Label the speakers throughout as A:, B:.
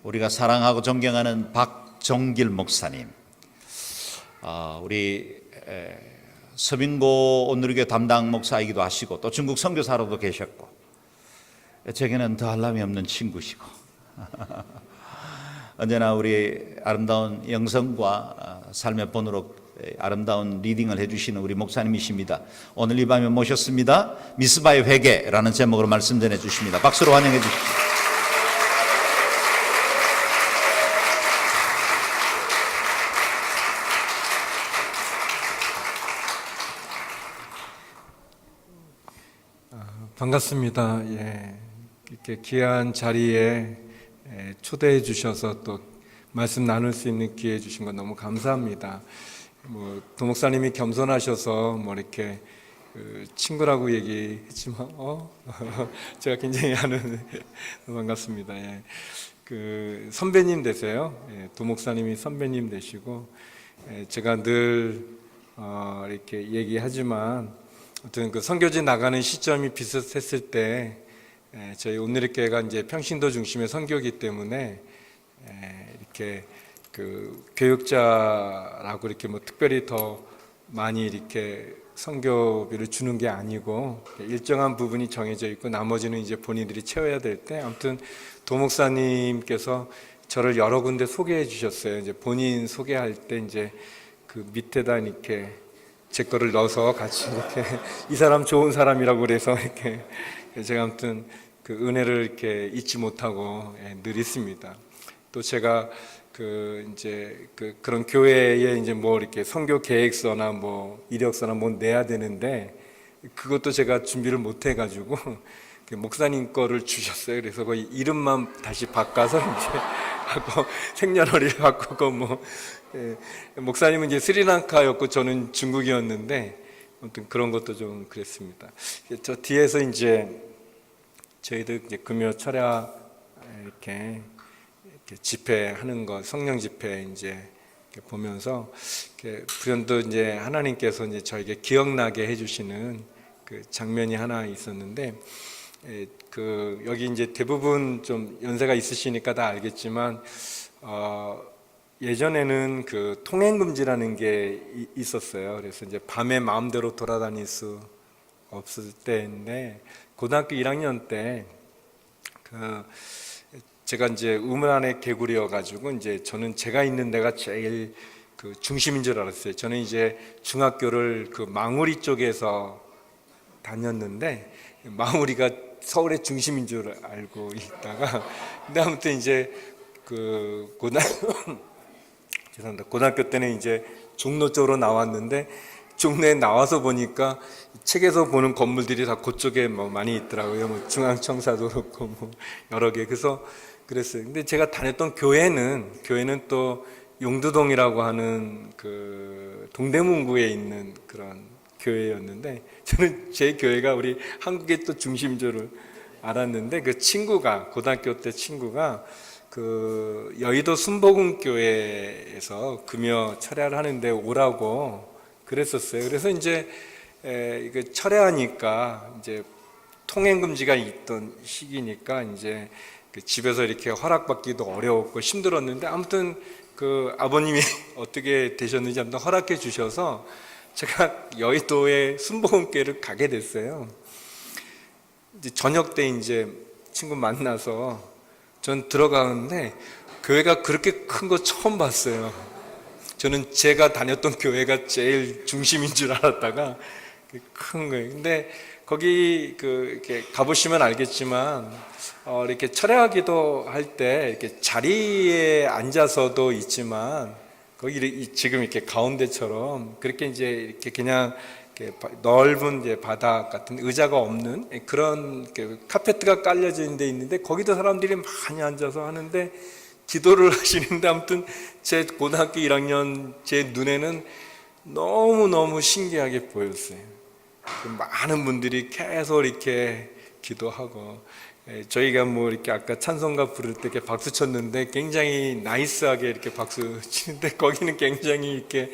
A: 우리가 사랑하고 존경하는 박정길 목사님, 우리 서빙고 온누리교회 담당 목사이기도 하시고 또 중국 선교사로도 계셨고 제게는 더할 나위 없는 친구시고 언제나 우리 아름다운 영성과 삶의 본으로 아름다운 리딩을 해주시는 우리 목사님이십니다. 오늘 이 밤에 모셨습니다. 미스바의 회개라는 제목으로 말씀 전해주십니다. 박수로 환영해 주십시오.
B: 반갑습니다. 이렇게 귀한 자리에 초대해 주셔서 또 말씀 나눌 수 있는 기회 주신 건 너무 감사합니다. 도목사님이 겸손하셔서 이렇게 친구라고 얘기했지만 제가 굉장히 반갑습니다. 선배님 되세요. 도목사님이 선배님 되시고 제가 늘 이렇게 얘기하지만 아무튼 선교지 나가는 시점이 비슷했을 때 저희 온누리교회가 이제 평신도 중심의 선교기 때문에 이렇게 교육자라고 이렇게 특별히 더 많이 이렇게 선교비를 주는 게 아니고 일정한 부분이 정해져 있고 나머지는 이제 본인들이 채워야 될 때 아무튼 도목사님께서 저를 여러 군데 소개해 주셨어요. 이제 본인 소개할 때 이제 그 밑에다 이렇게 제 거를 넣어서 같이 이렇게 이 사람 좋은 사람이라고 그래서 이렇게 제가 아무튼 그 은혜를 이렇게 잊지 못하고 늘 있습니다. 또 제가 그런 교회에 이제 이렇게 선교 계획서나 이력서나 내야 되는데 그것도 제가 준비를 못 해가지고 목사님 거를 주셨어요. 그래서 거의 이름만 다시 바꿔서 이제 하고 생년월일 바꾸고 목사님은 이제 스리랑카였고 저는 중국이었는데 아무튼 그런 것도 좀 그랬습니다. 저 뒤에서 이제 저희들 이제 금요 철야 이렇게 집회하는 거 성령 집회 이제 보면서 불현도 이제 하나님께서 이제 저에게 기억나게 해주시는 그 장면이 하나 있었는데 여기 이제 대부분 좀 연세가 있으시니까 다 알겠지만 예전에는 그 통행금지라는 게 있었어요. 그래서 이제 밤에 마음대로 돌아다닐 수 없을 때인데 고등학교 1학년 때 제가 이제 우물안의 개구리여 가지고 이제 저는 제가 있는 데가 제일 그 중심인 줄 알았어요. 저는 이제 중학교를 그 망우리 쪽에서 다녔는데 망우리가 서울의 중심인 줄 알고 있다가 근데 아무튼 이제 고등학교 때는 이제 종로 쪽으로 나왔는데 종로에 나와서 보니까 책에서 보는 건물들이 다 그쪽에 많이 있더라고요. 중앙청사도 그렇고 여러 개. 그래서 그랬어요. 근데 제가 다녔던 교회는 또 용두동이라고 하는 그 동대문구에 있는 그런 교회였는데 저는 제 교회가 우리 한국의 또 중심인 줄 알았는데 그 친구가 고등학교 때 친구가 그 여의도 순복음교회에서 금요 철야를 하는데 오라고 그랬었어요. 그래서 이제 이거 철야하니까 이제 통행금지가 있던 시기니까 이제 집에서 이렇게 허락받기도 어려웠고 힘들었는데 아무튼 그 아버님이 어떻게 되셨는지 아무튼 허락해 주셔서 제가 여의도의 순복음교회를 가게 됐어요. 이제 저녁 때 이제 친구 만나서 전 들어가는데 교회가 그렇게 큰 거 처음 봤어요. 저는 제가 다녔던 교회가 제일 중심인 줄 알았다가 큰 거예요. 근데 거기 이렇게 가보시면 알겠지만 이렇게 철야기도 할 때 이렇게 자리에 앉아서도 있지만 거기 지금 이렇게 가운데처럼 그렇게 이제 이렇게 그냥 이렇게 넓은 이제 바닥 같은 의자가 없는 그런 카페트가 깔려져 있는 데 있는데 거기도 사람들이 많이 앉아서 하는데 기도를 하시는데 아무튼 제 고등학교 1학년 제 눈에는 너무너무 신기하게 보였어요. 많은 분들이 계속 이렇게 기도하고 저희가 이렇게 아까 찬송가 부를 때 이렇게 박수 쳤는데 굉장히 나이스하게 이렇게 박수 치는데 거기는 굉장히 이렇게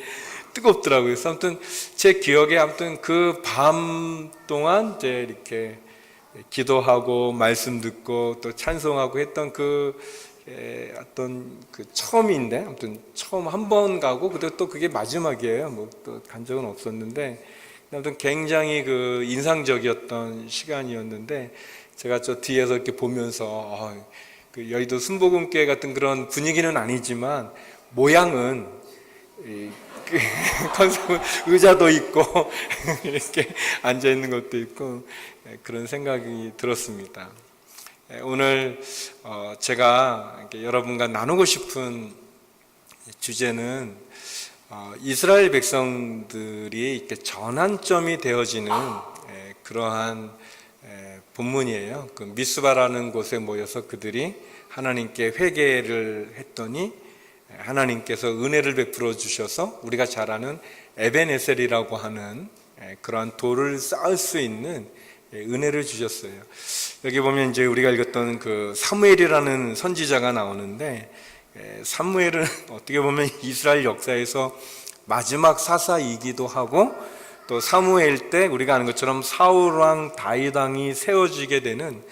B: 뜨겁더라고요. 그래서 아무튼 제 기억에 아무튼 그 밤 동안 이제 이렇게 기도하고 말씀 듣고 또 찬송하고 했던 그 어떤 그 처음인데 아무튼 처음 한 번 가고 그때 또 그게 마지막이에요. 뭐 또 간 적은 없었는데 아무튼 굉장히 그 인상적이었던 시간이었는데 제가 저 뒤에서 이렇게 보면서 그 여의도 순복음교회 같은 그런 분위기는 아니지만 모양은 그 컨셉은 의자도 있고 이렇게 앉아 있는 것도 있고 그런 생각이 들었습니다. 오늘 제가 여러분과 나누고 싶은 주제는 이스라엘 백성들이 이렇게 전환점이 되어지는 그러한 본문이에요. 그 미스바라는 곳에 모여서 그들이 하나님께 회개를 했더니 하나님께서 은혜를 베풀어 주셔서 우리가 잘 아는 에벤에셀이라고 하는 그러한 돌을 쌓을 수 있는 은혜를 주셨어요. 여기 보면 이제 우리가 읽었던 그 사무엘이라는 선지자가 나오는데 사무엘은 어떻게 보면 이스라엘 역사에서 마지막 사사이기도 하고 또 사무엘 때 우리가 아는 것처럼 사울왕 다윗왕이 세워지게 되는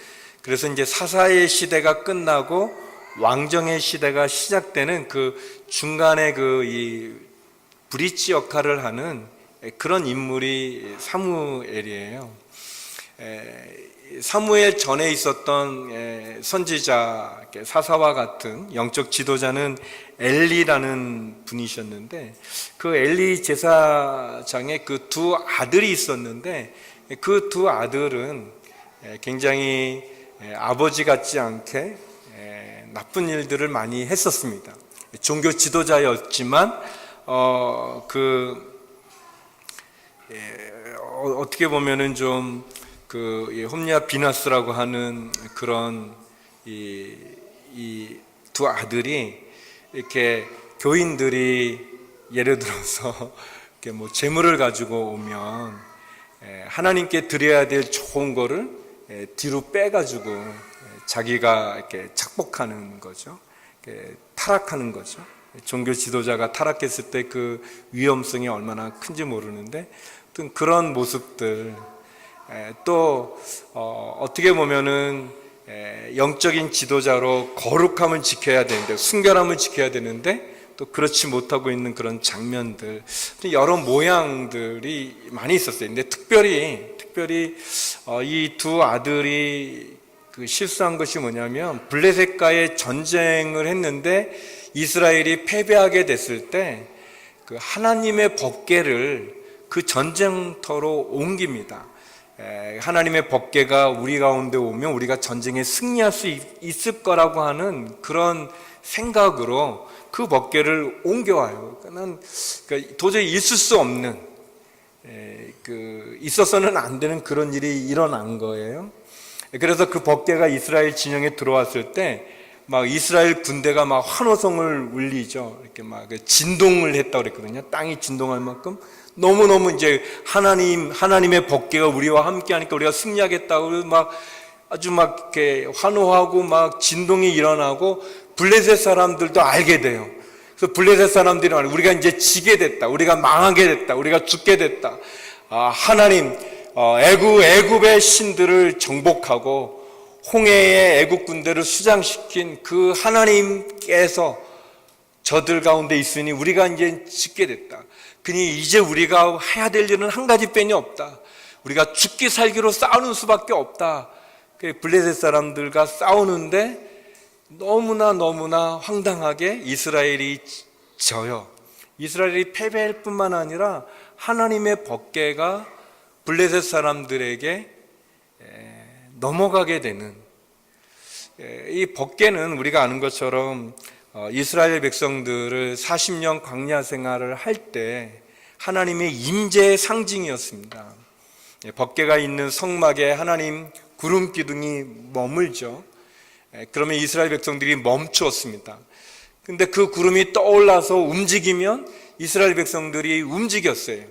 B: 그래서 이제 사사의 시대가 끝나고 왕정의 시대가 시작되는 그 중간에 그 이 브릿지 역할을 하는 그런 인물이 사무엘이에요. 사무엘 전에 있었던 선지자 사사와 같은 영적 지도자는 엘리라는 분이셨는데 그 엘리 제사장의 그 두 아들이 있었는데 그 두 아들은 굉장히 아버지 같지 않게 나쁜 일들을 많이 했었습니다. 종교 지도자였지만 어떻게 보면은 좀 그 홈리아 비나스라고 하는 그런 이 두 아들이 이렇게 교인들이 예를 들어서 이렇게 뭐 재물을 가지고 오면 하나님께 드려야 될 좋은 거를 뒤로 빼가지고 자기가 이렇게 착복하는 거죠. 타락하는 거죠. 종교 지도자가 타락했을 때 그 위험성이 얼마나 큰지 모르는데 어떤 그런 모습들 또 어떻게 보면은 영적인 지도자로 거룩함을 지켜야 되는데 순결함을 지켜야 되는데 또 그렇지 못하고 있는 그런 장면들 여러 모양들이 많이 있었어요. 근데 특별히 이 두 아들이 그 실수한 것이 뭐냐면 블레셋과의 전쟁을 했는데 이스라엘이 패배하게 됐을 때 그 하나님의 법궤를 그 전쟁터로 옮깁니다. 하나님의 법궤가 우리 가운데 오면 우리가 전쟁에 승리할 수 있을 거라고 하는 그런 생각으로 그 법궤를 옮겨와요. 그러니까 도저히 있을 수 없는 있어서는 안 되는 그런 일이 일어난 거예요. 그래서 그 법궤가 이스라엘 진영에 들어왔을 때 막 이스라엘 군대가 막 환호성을 울리죠. 이렇게 막 진동을 했다고 그랬거든요. 땅이 진동할 만큼 너무너무 이제 하나님의 법궤가 우리와 함께 하니까 우리가 승리하겠다고 막 아주 막 이렇게 환호하고 막 진동이 일어나고 블레셋 사람들도 알게 돼요. 그래서 블레셋 사람들이 말해요. 우리가 이제 지게 됐다. 우리가 망하게 됐다. 우리가 죽게 됐다. 하나님 애굽의 신들을 정복하고 홍해의 애굽 군대를 수장시킨 그 하나님께서 저들 가운데 있으니 우리가 이제 짓게 됐다. 그니 이제 우리가 해야 될 일은 한 가지 빼니 없다. 우리가 죽기 살기로 싸우는 수밖에 없다. 블레셋 사람들과 싸우는데 너무나 황당하게 이스라엘이 져요. 이스라엘이 패배할 뿐만 아니라 하나님의 법궤가 블레셋 사람들에게 넘어가게 되는 이 법궤는 우리가 아는 것처럼 이스라엘 백성들을 40년 광야 생활을 할 때 하나님의 임재의 상징이었습니다. 법궤가 있는 성막에 하나님 구름 기둥이 머물죠. 그러면 이스라엘 백성들이 멈추었습니다. 근데 그 구름이 떠올라서 움직이면 이스라엘 백성들이 움직였어요.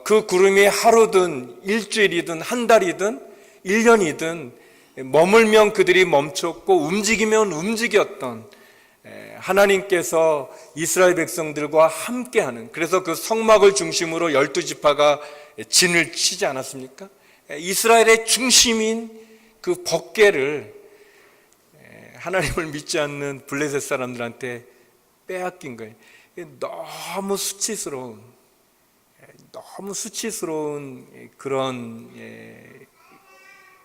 B: 그 구름이 하루든 일주일이든 한 달이든 1년이든 머물면 그들이 멈췄고 움직이면 움직였던 하나님께서 이스라엘 백성들과 함께하는 그래서 그 성막을 중심으로 12지파가 진을 치지 않았습니까? 이스라엘의 중심인 그 법궤를 하나님을 믿지 않는 블레셋 사람들한테 빼앗긴 거예요. 너무 수치스러운 그런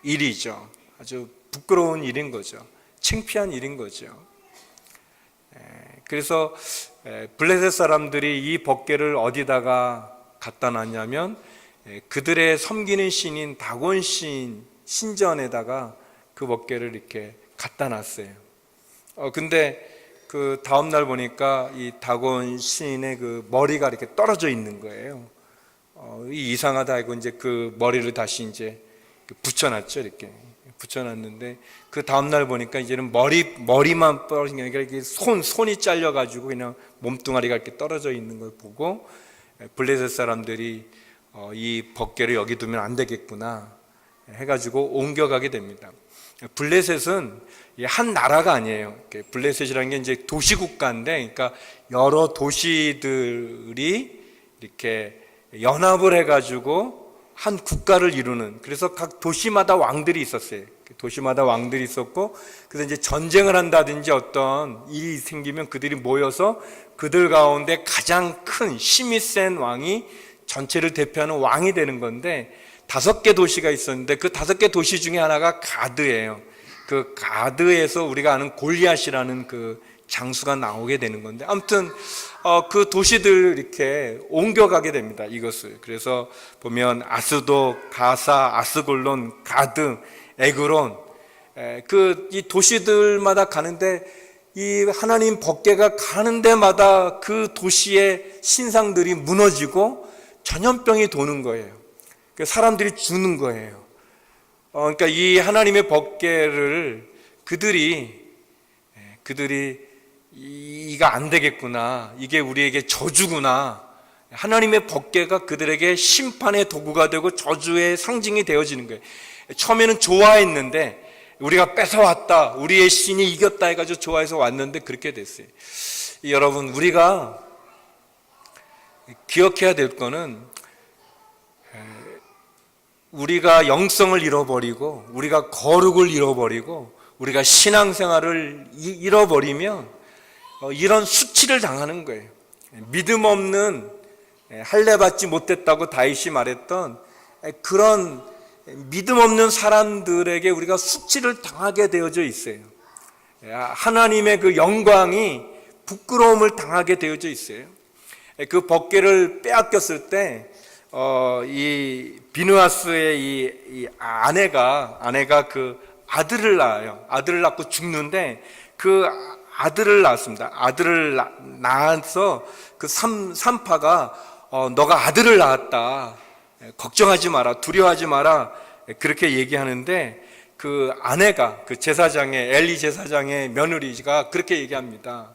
B: 일이죠. 아주 부끄러운 일인 거죠. 창피한 일인 거죠. 그래서 블레셋 사람들이 이 법궤를 어디다가 갖다 놨냐면 그들의 섬기는 신인 다곤 신전에다가 그 법궤를 이렇게 갖다 놨어요. 근데 그 다음날 보니까 이 다곤 신의 그 머리가 이렇게 떨어져 있는 거예요. 이상하다 하고 이제 그 머리를 다시 이제 붙여놨죠. 이렇게 붙여놨는데 그 다음날 보니까 이제는 머리만 떨어진 게 아니라 이렇게 손이 잘려가지고 그냥 몸뚱아리가 이렇게 떨어져 있는 걸 보고 블레셋 사람들이 이 법궤를 여기 두면 안 되겠구나 해가지고 옮겨가게 됩니다. 블레셋은 한 나라가 아니에요. 블레셋이라는 게 이제 도시국가인데, 그러니까 여러 도시들이 이렇게 연합을 해가지고 한 국가를 이루는, 그래서 각 도시마다 왕들이 있었어요. 도시마다 왕들이 있었고, 그래서 이제 전쟁을 한다든지 어떤 일이 생기면 그들이 모여서 그들 가운데 가장 큰 힘이 센 왕이 전체를 대표하는 왕이 되는 건데, 5개 도시가 있었는데 그 5개 도시 중에 하나가 가드예요. 그 가드에서 우리가 아는 골리앗이라는 그 장수가 나오게 되는 건데, 아무튼 그 도시들 이렇게 옮겨가게 됩니다. 이것을. 그래서 보면 아스도, 가사, 아스골론, 가드, 에그론, 이 도시들마다 가는데 이 하나님 법궤가 가는 데마다 그 도시의 신상들이 무너지고 전염병이 도는 거예요. 사람들이 죽는 거예요. 그러니까 이 하나님의 법궤를 그들이 이거 안 되겠구나, 이게 우리에게 저주구나, 하나님의 법궤가 그들에게 심판의 도구가 되고 저주의 상징이 되어지는 거예요. 처음에는 좋아했는데, 우리가 뺏어왔다, 우리의 신이 이겼다 해가지고 좋아해서 왔는데 그렇게 됐어요. 여러분, 우리가 기억해야 될 거는, 우리가 영성을 잃어버리고 우리가 거룩을 잃어버리고 우리가 신앙생활을 잃어버리면 이런 수치를 당하는 거예요. 믿음 없는, 할례 받지 못했다고 다윗이 말했던 그런 믿음 없는 사람들에게 우리가 수치를 당하게 되어져 있어요. 하나님의 그 영광이 부끄러움을 당하게 되어져 있어요. 그 법궤를 빼앗겼을 때 이 비느하스의 이 아내가 그 아들을 낳아요. 아들을 낳고 죽는데 그 아들을 낳았습니다. 아들을 낳아서 그 산파가 너가 아들을 낳았다, 걱정하지 마라, 두려워하지 마라, 그렇게 얘기하는데 그 아내가, 그 제사장의 엘리 제사장의 며느리가 그렇게 얘기합니다.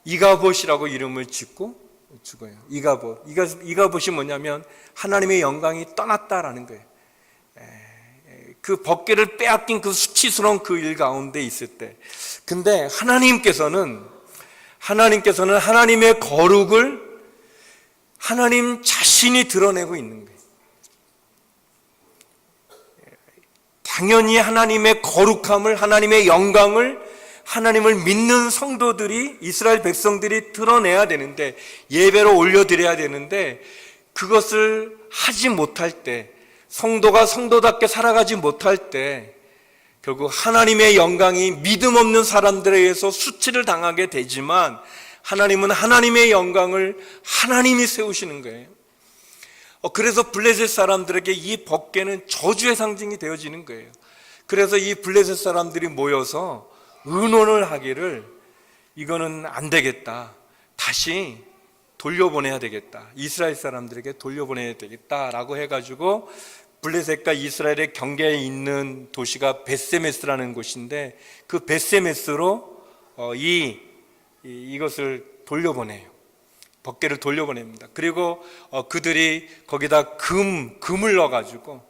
B: 이가봇이라고 이름을 짓고 죽어요. 이가봇이 뭐냐면 하나님의 영광이 떠났다라는 거예요. 그 법궤를 빼앗긴 그 수치스러운 그 일 가운데 있을 때, 근데 하나님께서는 하나님의 거룩을 하나님 자신이 드러내고 있는 거예요. 당연히 하나님의 거룩함을, 하나님의 영광을 하나님을 믿는 성도들이, 이스라엘 백성들이 드러내야 되는데, 예배로 올려드려야 되는데, 그것을 하지 못할 때, 성도가 성도답게 살아가지 못할 때 결국 하나님의 영광이 믿음 없는 사람들에 의해서 수치를 당하게 되지만, 하나님은 하나님의 영광을 하나님이 세우시는 거예요. 그래서 블레셋 사람들에게 이 법궤는 저주의 상징이 되어지는 거예요. 그래서 이 블레셋 사람들이 모여서 의논을 하기를, 이거는 안 되겠다, 다시 돌려보내야 되겠다, 이스라엘 사람들에게 돌려보내야 되겠다라고 해가지고 블레셋과 이스라엘의 경계에 있는 도시가 벳세메스라는 곳인데, 그 벳세메스로 이것을 돌려보내요. 법궤를 돌려보냅니다. 그리고 그들이 거기다 금을 넣어가지고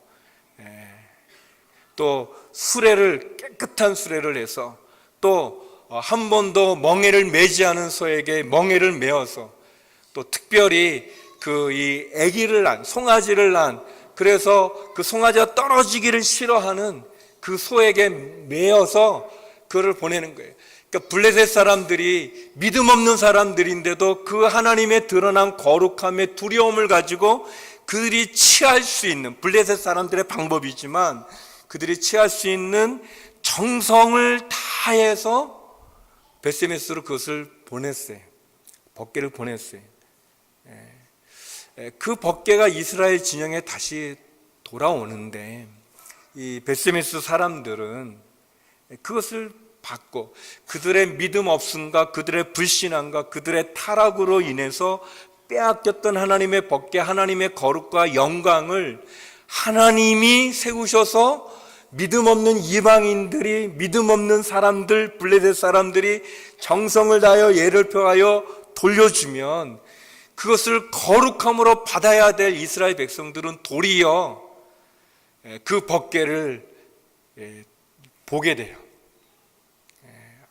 B: 또 수레를, 깨끗한 수레를 해서, 또 한 번도 멍에를 매지 않은 소에게 멍에를 메어서, 또 특별히 이 아기를 낳은, 송아지를 낳은, 그래서 그 송아지가 떨어지기를 싫어하는 그 소에게 메어서 그거를 보내는 거예요. 그러니까 블레셋 사람들이 믿음 없는 사람들인데도 그 하나님의 드러난 거룩함의 두려움을 가지고 그들이 취할 수 있는, 블레셋 사람들의 방법이지만 그들이 취할 수 있는 정성을 다해서 베스메스로 그것을 보냈어요. 법궤를 보냈어요. 그 법궤가 이스라엘 진영에 다시 돌아오는데 이 베스메스 사람들은 그것을 받고 그들의 믿음 없음과 그들의 불신앙과 그들의 타락으로 인해서 빼앗겼던 하나님의 법궤, 하나님의 거룩과 영광을 하나님이 세우셔서 믿음 없는 이방인들이, 믿음 없는 사람들, 블레셋 사람들이 정성을 다하여 예를 표하여 돌려주면 그것을 거룩함으로 받아야 될 이스라엘 백성들은 도리어 그 법궤를 보게 돼요.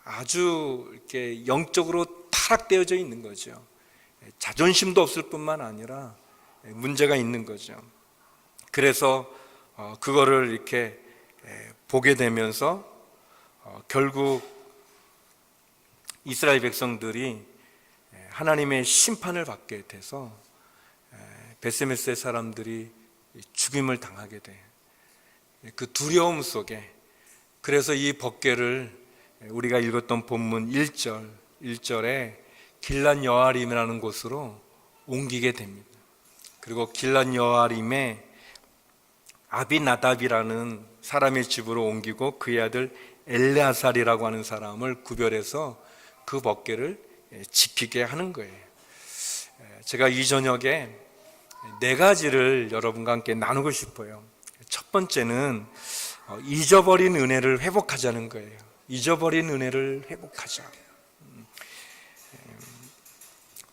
B: 아주 이렇게 영적으로 타락되어져 있는 거죠. 자존심도 없을 뿐만 아니라 문제가 있는 거죠. 그래서 그거를 이렇게 보게 되면서 결국 이스라엘 백성들이 하나님의 심판을 받게 돼서 베스메스의 사람들이 죽임을 당하게 돼. 그 두려움 속에, 그래서 이 법궤를 우리가 읽었던 본문 1절에 길랏 여아림이라는 곳으로 옮기게 됩니다. 그리고 길랏 여아림에 아비나답이라는 사람의 집으로 옮기고 그의 아들 엘레아살이라고 하는 사람을 구별해서 그 법궤를 지키게 하는 거예요. 제가 이 저녁에 4가지를 여러분과 함께 나누고 싶어요. 첫 번째는 잊어버린 은혜를 회복하자는 거예요. 잊어버린 은혜를 회복하자.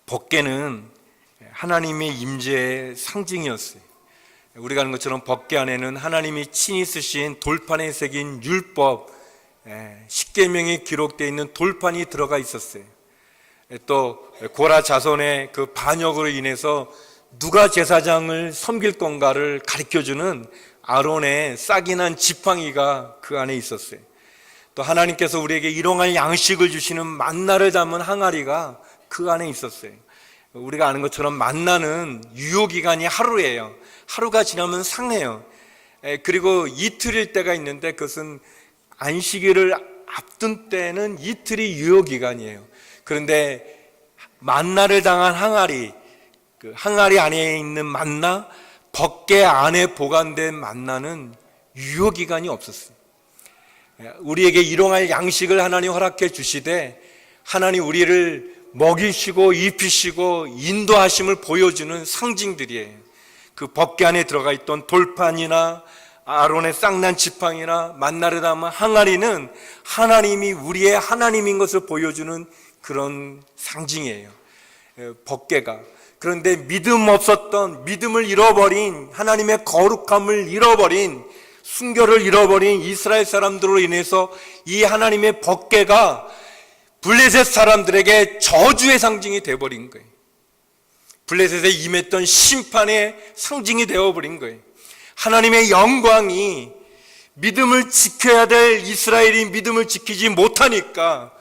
B: 법궤는 하나님의 임재의 상징이었어요. 우리가 아는 것처럼 법궤 안에는 하나님이 친히 쓰신 돌판에 새긴 율법, 십계명이 기록되어 있는 돌판이 들어가 있었어요. 또 고라 자손의 그 반역으로 인해서 누가 제사장을 섬길 건가를 가르쳐주는 아론의 싹이 난 지팡이가 그 안에 있었어요. 또 하나님께서 우리에게 일용할 양식을 주시는 만나를 담은 항아리가 그 안에 있었어요. 우리가 아는 것처럼 만나는 유효기간이 하루예요. 하루가 지나면 상해요. 그리고 이틀일 때가 있는데 그것은 안식일을 앞둔 때는 이틀이 유효기간이에요. 그런데 만나를 당한 항아리, 그 항아리 안에 있는 만나, 법궤 안에 보관된 만나는 유효기간이 없었어요. 우리에게 일용할 양식을 하나님 허락해 주시되 하나님 우리를 먹이시고 입히시고 인도하심을 보여주는 상징들이에요. 그 법궤 안에 들어가 있던 돌판이나 아론의 쌍난 지팡이나 만나를 담은 항아리는 하나님이 우리의 하나님인 것을 보여주는 그런 상징이에요. 법궤가. 그런데 믿음 없었던, 믿음을 잃어버린, 하나님의 거룩함을 잃어버린, 순결을 잃어버린 이스라엘 사람들로 인해서 이 하나님의 법궤가 블레셋 사람들에게 저주의 상징이 되어버린 거예요. 블레셋에 임했던 심판의 상징이 되어버린 거예요. 하나님의 영광이, 믿음을 지켜야 될 이스라엘이 믿음을 지키지 못하니까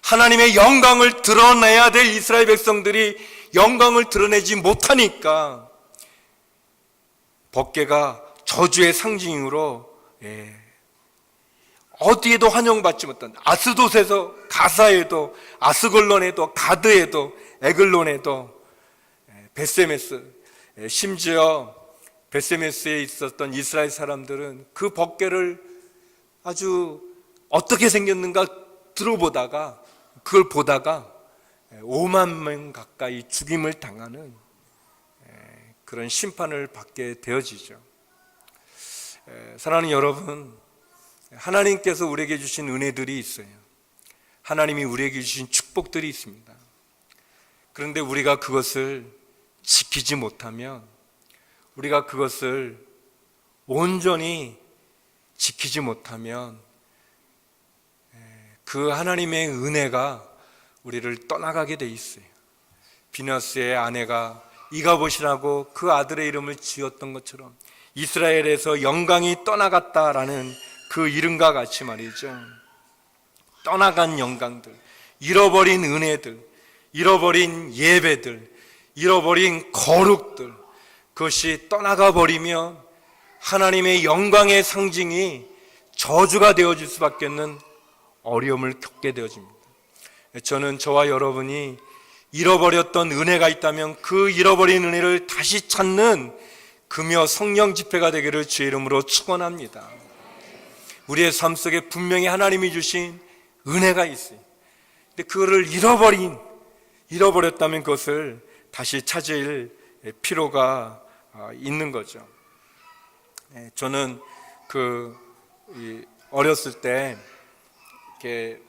B: 하나님의 영광을 드러내야 될 이스라엘 백성들이 영광을 드러내지 못하니까 법궤가 저주의 상징으로 어디에도 환영받지 못한, 아스돗에서, 가사에도, 아스글론에도, 가드에도, 에글론에도, 베세메스, 심지어 베세메스에 있었던 이스라엘 사람들은 그 법궤를 아주 어떻게 생겼는가 들어보다가, 그걸 보다가 5만 명 가까이 죽임을 당하는 그런 심판을 받게 되어지죠. 사랑하는 여러분, 하나님께서 우리에게 주신 은혜들이 있어요. 하나님이 우리에게 주신 축복들이 있습니다. 그런데 우리가 그것을 지키지 못하면, 우리가 그것을 온전히 지키지 못하면 그 하나님의 은혜가 우리를 떠나가게 돼 있어요. 비너스의 아내가 이가봇이라고 그 아들의 이름을 지었던 것처럼 이스라엘에서 영광이 떠나갔다라는 그 이름과 같이 말이죠. 떠나간 영광들, 잃어버린 은혜들, 잃어버린 예배들, 잃어버린 거룩들, 그것이 떠나가 버리면 하나님의 영광의 상징이 저주가 되어질 수밖에 없는 어려움을 겪게 되어집니다. 저는 저와 여러분이 잃어버렸던 은혜가 있다면 그 잃어버린 은혜를 다시 찾는 금요 성령 집회가 되기를 주의 이름으로 축원합니다. 우리의 삶 속에 분명히 하나님이 주신 은혜가 있어요. 근데 그거를 잃어버렸다면 그것을 다시 찾을 필요가 있는 거죠. 저는 어렸을 때 이렇게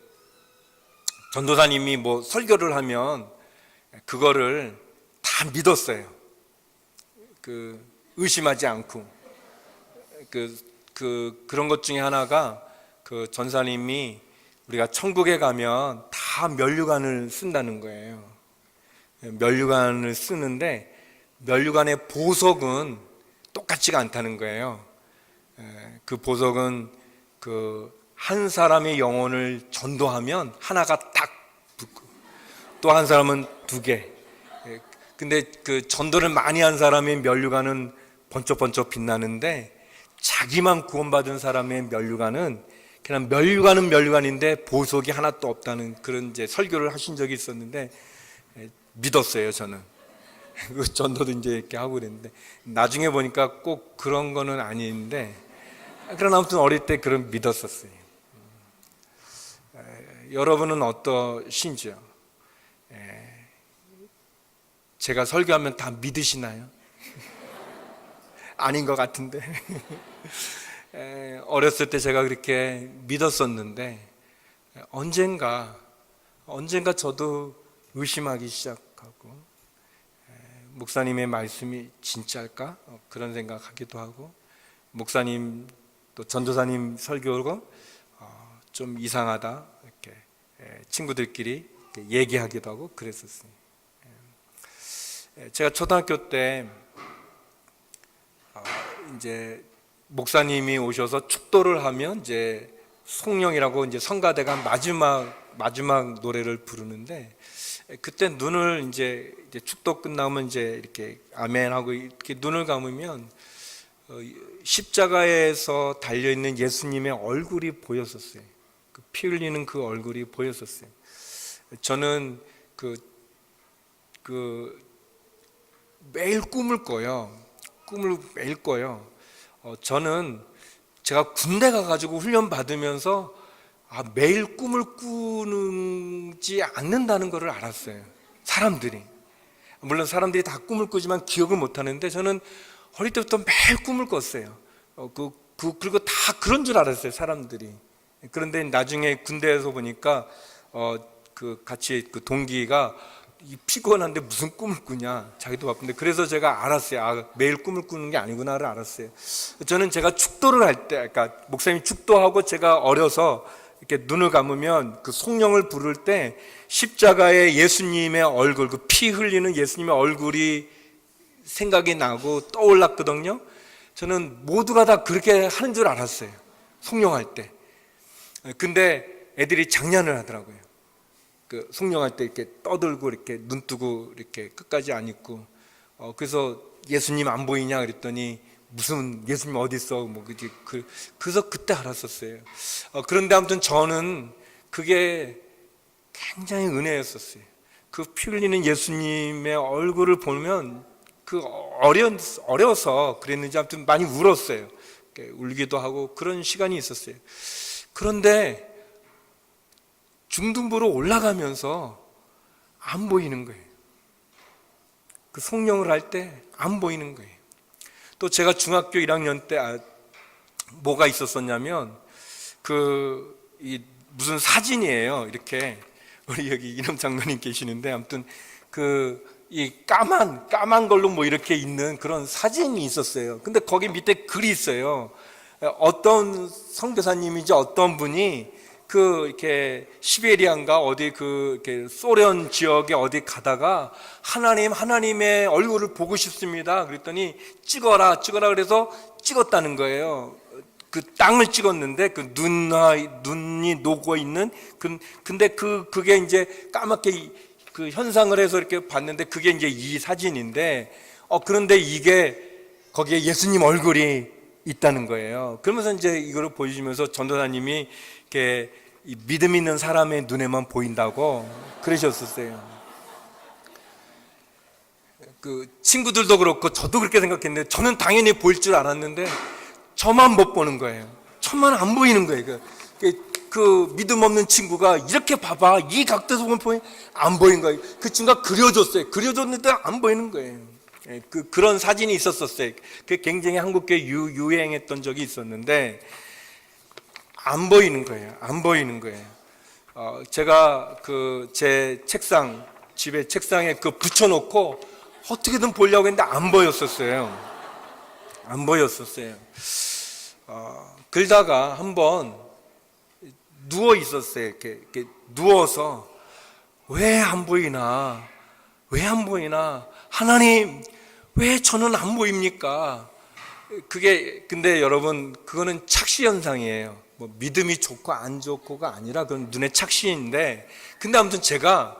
B: 전도사님이 뭐 설교를 하면 그거를 다 믿었어요. 의심하지 않고. 그런 것 중에 하나가 전사님이 우리가 천국에 가면 다 면류관을 쓴다는 거예요. 면류관을 쓰는데 면류관의 보석은 똑같지가 않다는 거예요. 그 보석은 한 사람의 영혼을 전도하면 하나가 딱 붙고 또 한 사람은 2개. 근데 전도를 많이 한 사람의 면류관은 번쩍번쩍 빛나는데 자기만 구원받은 사람의 면류관은 그냥 면류관은 면류관인데 보석이 하나도 없다는 그런 이제 설교를 하신 적이 있었는데 믿었어요, 저는. 전도도 이제 이렇게 하고 그랬는데 나중에 보니까 꼭 그런 거는 아닌데 그러나 아무튼 어릴 때 그런 믿었었어요. 여러분은 어떠신지요? 제가 설교하면 다 믿으시나요? 아닌 것 같은데. 어렸을 때 제가 그렇게 믿었었는데 언젠가 저도 의심하기 시작하고 목사님의 말씀이 진짜일까? 그런 생각하기도 하고 목사님 또 전도사님 설교가 좀 이상하다 이렇게 친구들끼리 얘기하기도 하고 그랬었어요. 제가 초등학교 때 이제 목사님이 오셔서 축도를 하면 이제 송령이라고 이제 성가대가 마지막 노래를 부르는데 그때 눈을 이제 축도 끝나면 이제 이렇게 아멘하고 이렇게 눈을 감으면 십자가에서 달려 있는 예수님의 얼굴이 보였었어요. 피 흘리는 그 얼굴이 보였었어요. 저는 매일 꿈을 매일 꿔요. 저는 제가 군대 가가지고 훈련 받으면서 매일 꿈을 꾸지 않는다는 것을 알았어요. 사람들이. 물론 사람들이 다 꿈을 꾸지만 기억을 못 하는데 저는 어릴 때부터 매일 꿈을 꿨어요. 그리고 다 그런 줄 알았어요, 사람들이. 그런데 나중에 군대에서 보니까 같이 동기가 피곤한데 무슨 꿈을 꾸냐, 자기도 바쁜데. 그래서 제가 알았어요. 매일 꿈을 꾸는 게 아니구나를 알았어요. 저는 제가 축도를 할 때, 그러니까 목사님이 축도하고 제가 어려서 이렇게 눈을 감으면 그 송령을 부를 때 십자가의 예수님의 얼굴, 피 흘리는 예수님의 얼굴이 생각이 나고 떠올랐거든요. 저는 모두가 다 그렇게 하는 줄 알았어요, 송령할 때. 근데 애들이 장난을 하더라고요. 송령할 때 이렇게 떠들고 이렇게 눈 뜨고 이렇게 끝까지 안 있고. 그래서 예수님 안 보이냐 그랬더니 무슨 예수님 어디 있어? 그래서 그때 알았었어요. 그런데 아무튼 저는 그게 굉장히 은혜였었어요. 피 흘리는 예수님의 얼굴을 보면 어려서 그랬는지 아무튼 많이 울었어요. 울기도 하고 그런 시간이 있었어요. 그런데 중등부로 올라가면서 안 보이는 거예요. 송령을 할 때 안 보이는 거예요. 또 제가 중학교 1학년 때 뭐가 있었었냐면 무슨 사진이에요. 이렇게 우리 여기 이름 장로님 계시는데 아무튼 이 까만 걸로 뭐 이렇게 있는 그런 사진이 있었어요. 근데 거기 밑에 글이 있어요. 어떤 선교사님인지 어떤 분이 이렇게 시베리아인가 어디 이렇게 소련 지역에 어디 가다가 하나님의 얼굴을 보고 싶습니다. 그랬더니 찍어라 그래서 찍었다는 거예요. 그 땅을 찍었는데 그 눈이 녹아 있는 근데 그게 이제 까맣게 그 현상을 해서 이렇게 봤는데 그게 이제 이 사진인데 그런데 이게 거기에 예수님 얼굴이 있다는 거예요. 그러면서 이제 이거를 보여주면서 전도사님이 이렇게 이 믿음 있는 사람의 눈에만 보인다고 그러셨었어요. 그 친구들도 그렇고 저도 그렇게 생각했는데 저는 당연히 보일 줄 알았는데 저만 못 보는 거예요. 저만 안 보이는 거예요. 그 믿음 없는 친구가 이렇게 봐봐 이 각도에서 보면 안 보이는 거예요. 그 친구가 그려줬어요. 그려줬는데 안 보이는 거예요. 그런 사진이 있었어요. 그 굉장히 한국에 유행했던 적이 있었는데 안 보이는 거예요. 안 보이는 거예요. 제가 그 제 책상 집에 책상에 그 붙여놓고 어떻게든 보려고 했는데 안 보였었어요. 안 보였었어요. 그러다가 한번 누워 있었어요. 이렇게 누워서 왜 안 보이나? 왜 안 보이나? 하나님, 왜 저는 안 보입니까? 그게 근데 여러분 그거는 착시 현상이에요. 뭐 믿음이 좋고 안 좋고가 아니라 그건 눈의 착시인데 근데 아무튼 제가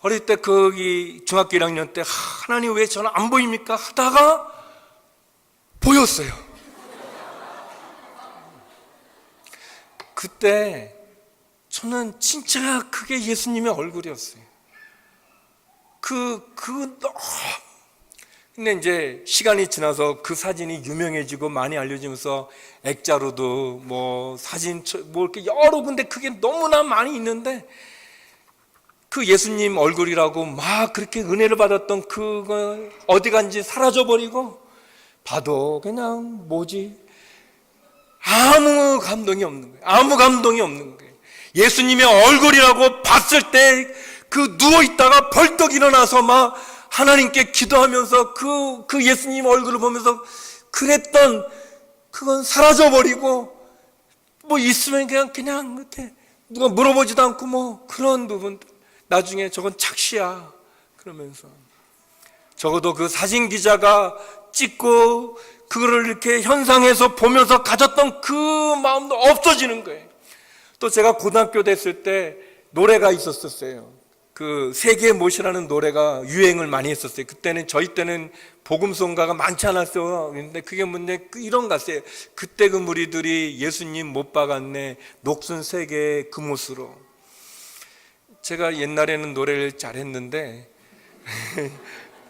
B: 어릴 때 거기 중학교 1학년 때 하나님 왜 저는 안 보입니까? 하다가 보였어요. 그때 저는 진짜 그게 예수님의 얼굴이었어요. 근데 이제 시간이 지나서 그 사진이 유명해지고 많이 알려지면서 액자로도 뭐 사진 뭐 이렇게 여러 군데 그게 너무나 많이 있는데 그 예수님 얼굴이라고 막 그렇게 은혜를 받았던 그거 어디 간지 사라져버리고 봐도 그냥 뭐지? 아무 감동이 없는 거예요. 아무 감동이 없는 거예요. 예수님의 얼굴이라고 봤을 때 그 누워있다가 벌떡 일어나서 막 하나님께 기도하면서 그 예수님 얼굴을 보면서 그랬던 그건 사라져버리고 뭐 있으면 그냥 이렇게 누가 물어보지도 않고 뭐 그런 부분 나중에 저건 착시야 그러면서 적어도 그 사진 기자가 찍고 그거를 이렇게 현상에서 보면서 가졌던 그 마음도 없어지는 거예요. 또 제가 고등학교 됐을 때 노래가 있었어요. 그 세계의 못이라는 노래가 유행을 많이 했었어요. 그때는 저희 때는 복음송가가 많지 않았어요. 근데 그게 뭔데 이런 가사예요. 그때 그 무리들이 예수님 못 박았네 녹슨 세계의 그 못으로. 제가 옛날에는 노래를 잘했는데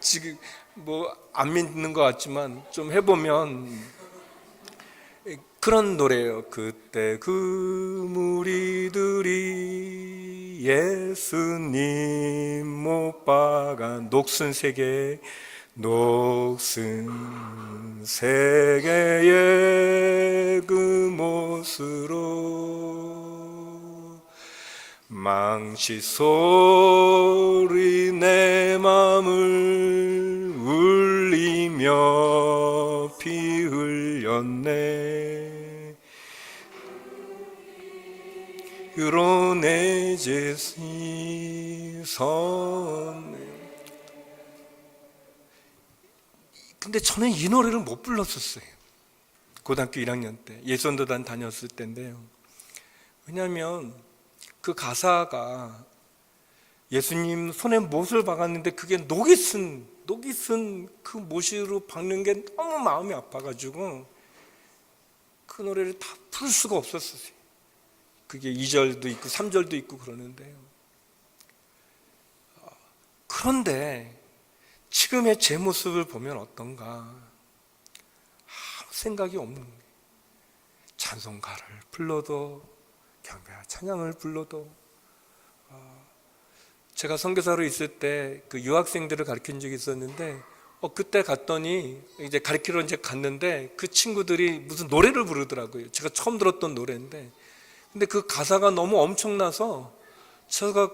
B: 지금 뭐 안 믿는 것 같지만 좀 해보면 그런 노래예요. 그때 그 무리들이 예수님 못 박아 녹슨 세계의 그 못으로 망치 소리 내 맘을 울리며 피 흘렸네 유로 내 제시선. 근데 저는 이 노래를 못 불렀었어요. 고등학교 1학년 때 예선도단 다녔을 때인데요. 왜냐하면 그 가사가 예수님 손에 못을 박았는데 그게 녹이 쓴 그 못으로 박는 게 너무 마음이 아파가지고 그 노래를 다 부를 수가 없었어요. 그게 2절도 있고 3절도 있고 그러는데요. 그런데 지금의 제 모습을 보면 어떤가? 아무 생각이 없는 거예요. 찬송가를 불러도 경배와 찬양을 불러도 제가 선교사로 있을 때 그 유학생들을 가르친 적이 있었는데 그때 갔더니 이제 가르치러 이제 갔는데 그 친구들이 무슨 노래를 부르더라고요. 제가 처음 들었던 노래인데 근데 그 가사가 너무 엄청나서 제가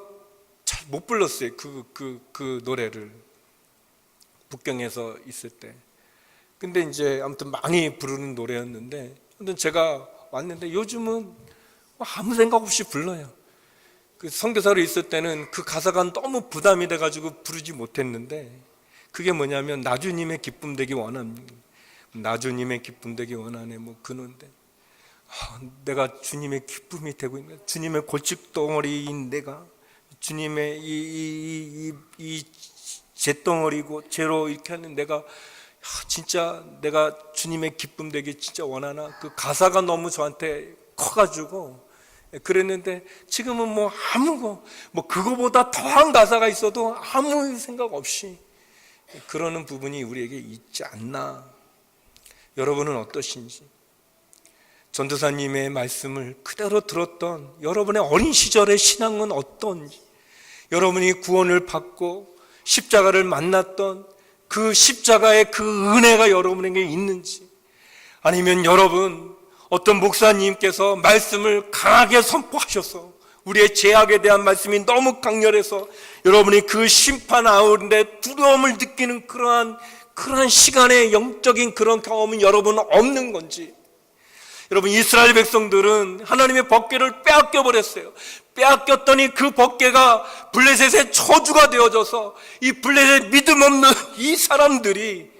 B: 잘 못 불렀어요. 그 노래를 북경에서 있을 때. 근데 이제 아무튼 많이 부르는 노래였는데 아무튼 제가 왔는데 요즘은 아무 생각 없이 불러요. 그 선교사로 있을 때는 그 가사가 너무 부담이 돼가지고 부르지 못했는데 그게 뭐냐면 나주님의 기쁨 되기 원합니다. 나주님의 기쁨 되기 원하네 뭐 그런데 내가 주님의 기쁨이 되고 있는, 주님의 골칫덩어리인 내가, 주님의 이 잿덩어리고 죄로 이렇게 하는 내가 진짜 내가 주님의 기쁨 되기 진짜 원하나? 그 가사가 너무 저한테 커가지고 그랬는데, 지금은 뭐 그거보다 더한 가사가 있어도 아무 생각 없이 그러는 부분이 우리에게 있지 않나? 여러분은 어떠신지? 전도사님의 말씀을 그대로 들었던 여러분의 어린 시절의 신앙은 어떤지, 여러분이 구원을 받고 십자가를 만났던 그 십자가의 그 은혜가 여러분에게 있는지, 아니면 여러분 어떤 목사님께서 말씀을 강하게 선포하셔서 우리의 죄악에 대한 말씀이 너무 강렬해서 여러분이 그 심판 아우른데 두려움을 느끼는 그러한 시간의 영적인 그런 경험은 여러분은 없는 건지, 여러분 이스라엘 백성들은 하나님의 법궤를 빼앗겨 버렸어요. 빼앗겼더니 그 법궤가 블레셋의 저주가 되어져서 이 블레셋 믿음 없는 이 사람들이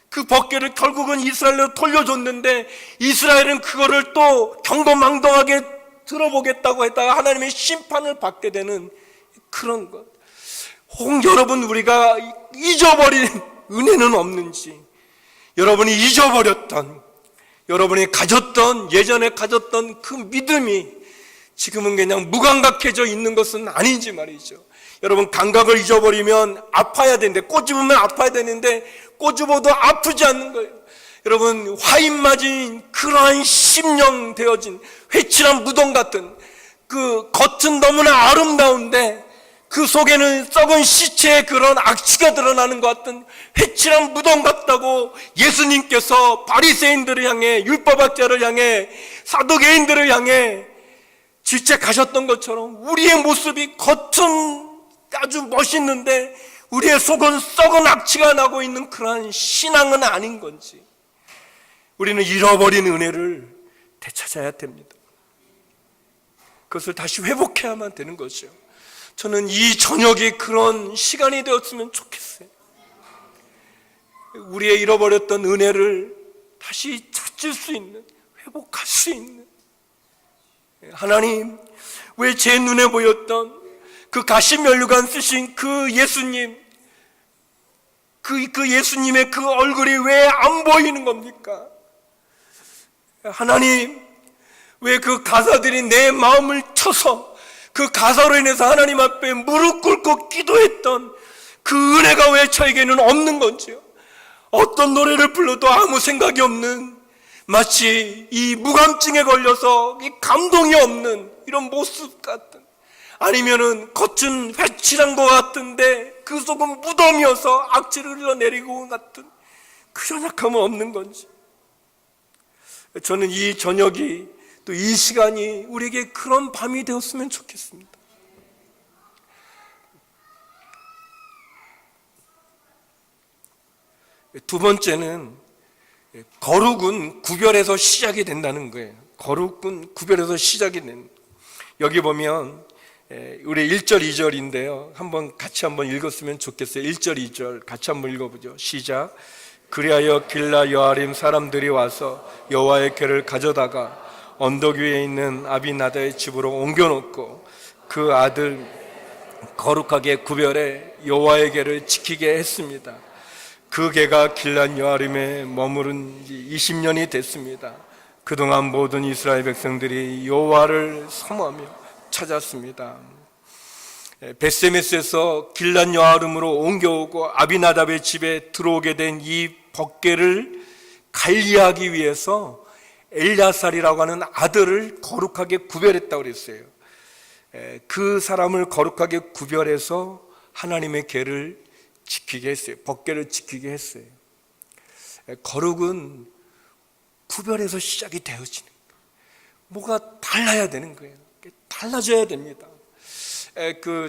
B: 그 법궤를 결국은 이스라엘로 돌려줬는데, 이스라엘은 그거를 또 경거망동하게 들어보겠다고 했다가 하나님의 심판을 받게 되는 그런 것. 혹 여러분 우리가 잊어버린 은혜는 없는지, 여러분이 잊어버렸던, 여러분이 가졌던, 예전에 가졌던 그 믿음이 지금은 그냥 무감각해져 있는 것은 아닌지 말이죠. 여러분 감각을 잊어버리면 아파야 되는데, 꼬집으면 아파야 되는데 꼬집어도 아프지 않는 거예요. 여러분 화인 맞은 그러한 심령되어진 회칠한 무덤 같은, 그 겉은 너무나 아름다운데 그 속에는 썩은 시체의 그런 악취가 드러나는 것 같은 회칠한 무덤 같다고 예수님께서 바리새인들을 향해, 율법학자를 향해, 사두개인들을 향해 질책하셨던 것처럼 우리의 모습이 겉은 아주 멋있는데 우리의 속은 썩은 악취가 나고 있는 그러한 신앙은 아닌 건지, 우리는 잃어버린 은혜를 되찾아야 됩니다. 그것을 다시 회복해야만 되는 것이죠. 저는 이 저녁이 그런 시간이 되었으면 좋겠어요. 우리의 잃어버렸던 은혜를 다시 찾을 수 있는, 회복할 수 있는, 하나님, 왜 제 눈에 보였던 그 가시면류관 쓰신 그 예수님, 그 예수님의 그 얼굴이 왜 안 보이는 겁니까? 하나님, 왜 그 가사들이 내 마음을 쳐서 그 가사로 인해서 하나님 앞에 무릎 꿇고 기도했던 그 은혜가 왜 저에게는 없는 건지요? 어떤 노래를 불러도 아무 생각이 없는, 마치 이 무감증에 걸려서 이 감동이 없는 이런 모습 같은, 아니면은 겉은 회칠한 것 같은데 그 속은 무덤이어서 악취를 흘러내리고 같은 그 연약함은 없는 건지, 저는 이 저녁이 또 이 시간이 우리에게 그런 밤이 되었으면 좋겠습니다. 두 번째는 거룩은 구별에서 시작이 된다는 거예요. 거룩은 구별에서 시작이 된. 여기 보면 우리 1절 2절인데요. 같이 한번 읽었으면 좋겠어요. 1절 2절 같이 한번 읽어보죠. 시작. 그리하여 길라 여아림 사람들이 와서 여호와의 궤를 가져다가 언덕 위에 있는 아비나다의 집으로 옮겨놓고 그 아들 거룩하게 구별해 여호와의 궤를 지키게 했습니다. 그 궤가 길랏 여아림에 머무른 지 20년이 됐습니다. 그동안 모든 이스라엘 백성들이 여호와를 사모하며 찾았습니다. 베세메스에서 길랏 여아림으로 옮겨오고 아비나답의 집에 들어오게 된 이 법궤를 관리하기 위해서 엘야살이라고 하는 아들을 거룩하게 구별했다고 그랬어요. 그 사람을 거룩하게 구별해서 하나님의 궤를 지키게 했어요. 법궤를 지키게 했어요. 거룩은 구별해서 시작이 되어지는 거예요. 뭐가 달라야 되는 거예요. 달라져야 됩니다.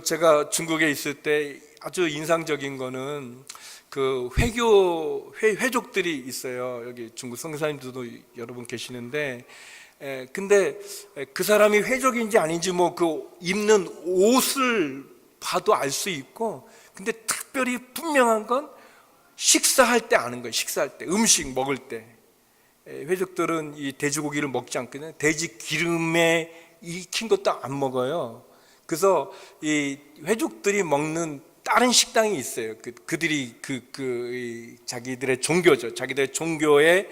B: 제가 중국에 있을 때 아주 인상적인 거는 그 회족들이 있어요. 여기 중국 선교사님들도 여러 분 계시는데, 근데 그 사람이 회족인지 아닌지 뭐 그 입는 옷을 봐도 알 수 있고, 근데 특별히 분명한 건 식사할 때 아는 거예요. 식사할 때, 음식 먹을 때. 회족들은 이 돼지고기를 먹지 않거든요. 돼지 기름에 익힌 것도 안 먹어요. 그래서 이 회족들이 먹는 다른 식당이 있어요. 그들이 자기들의 종교죠. 자기들의 종교의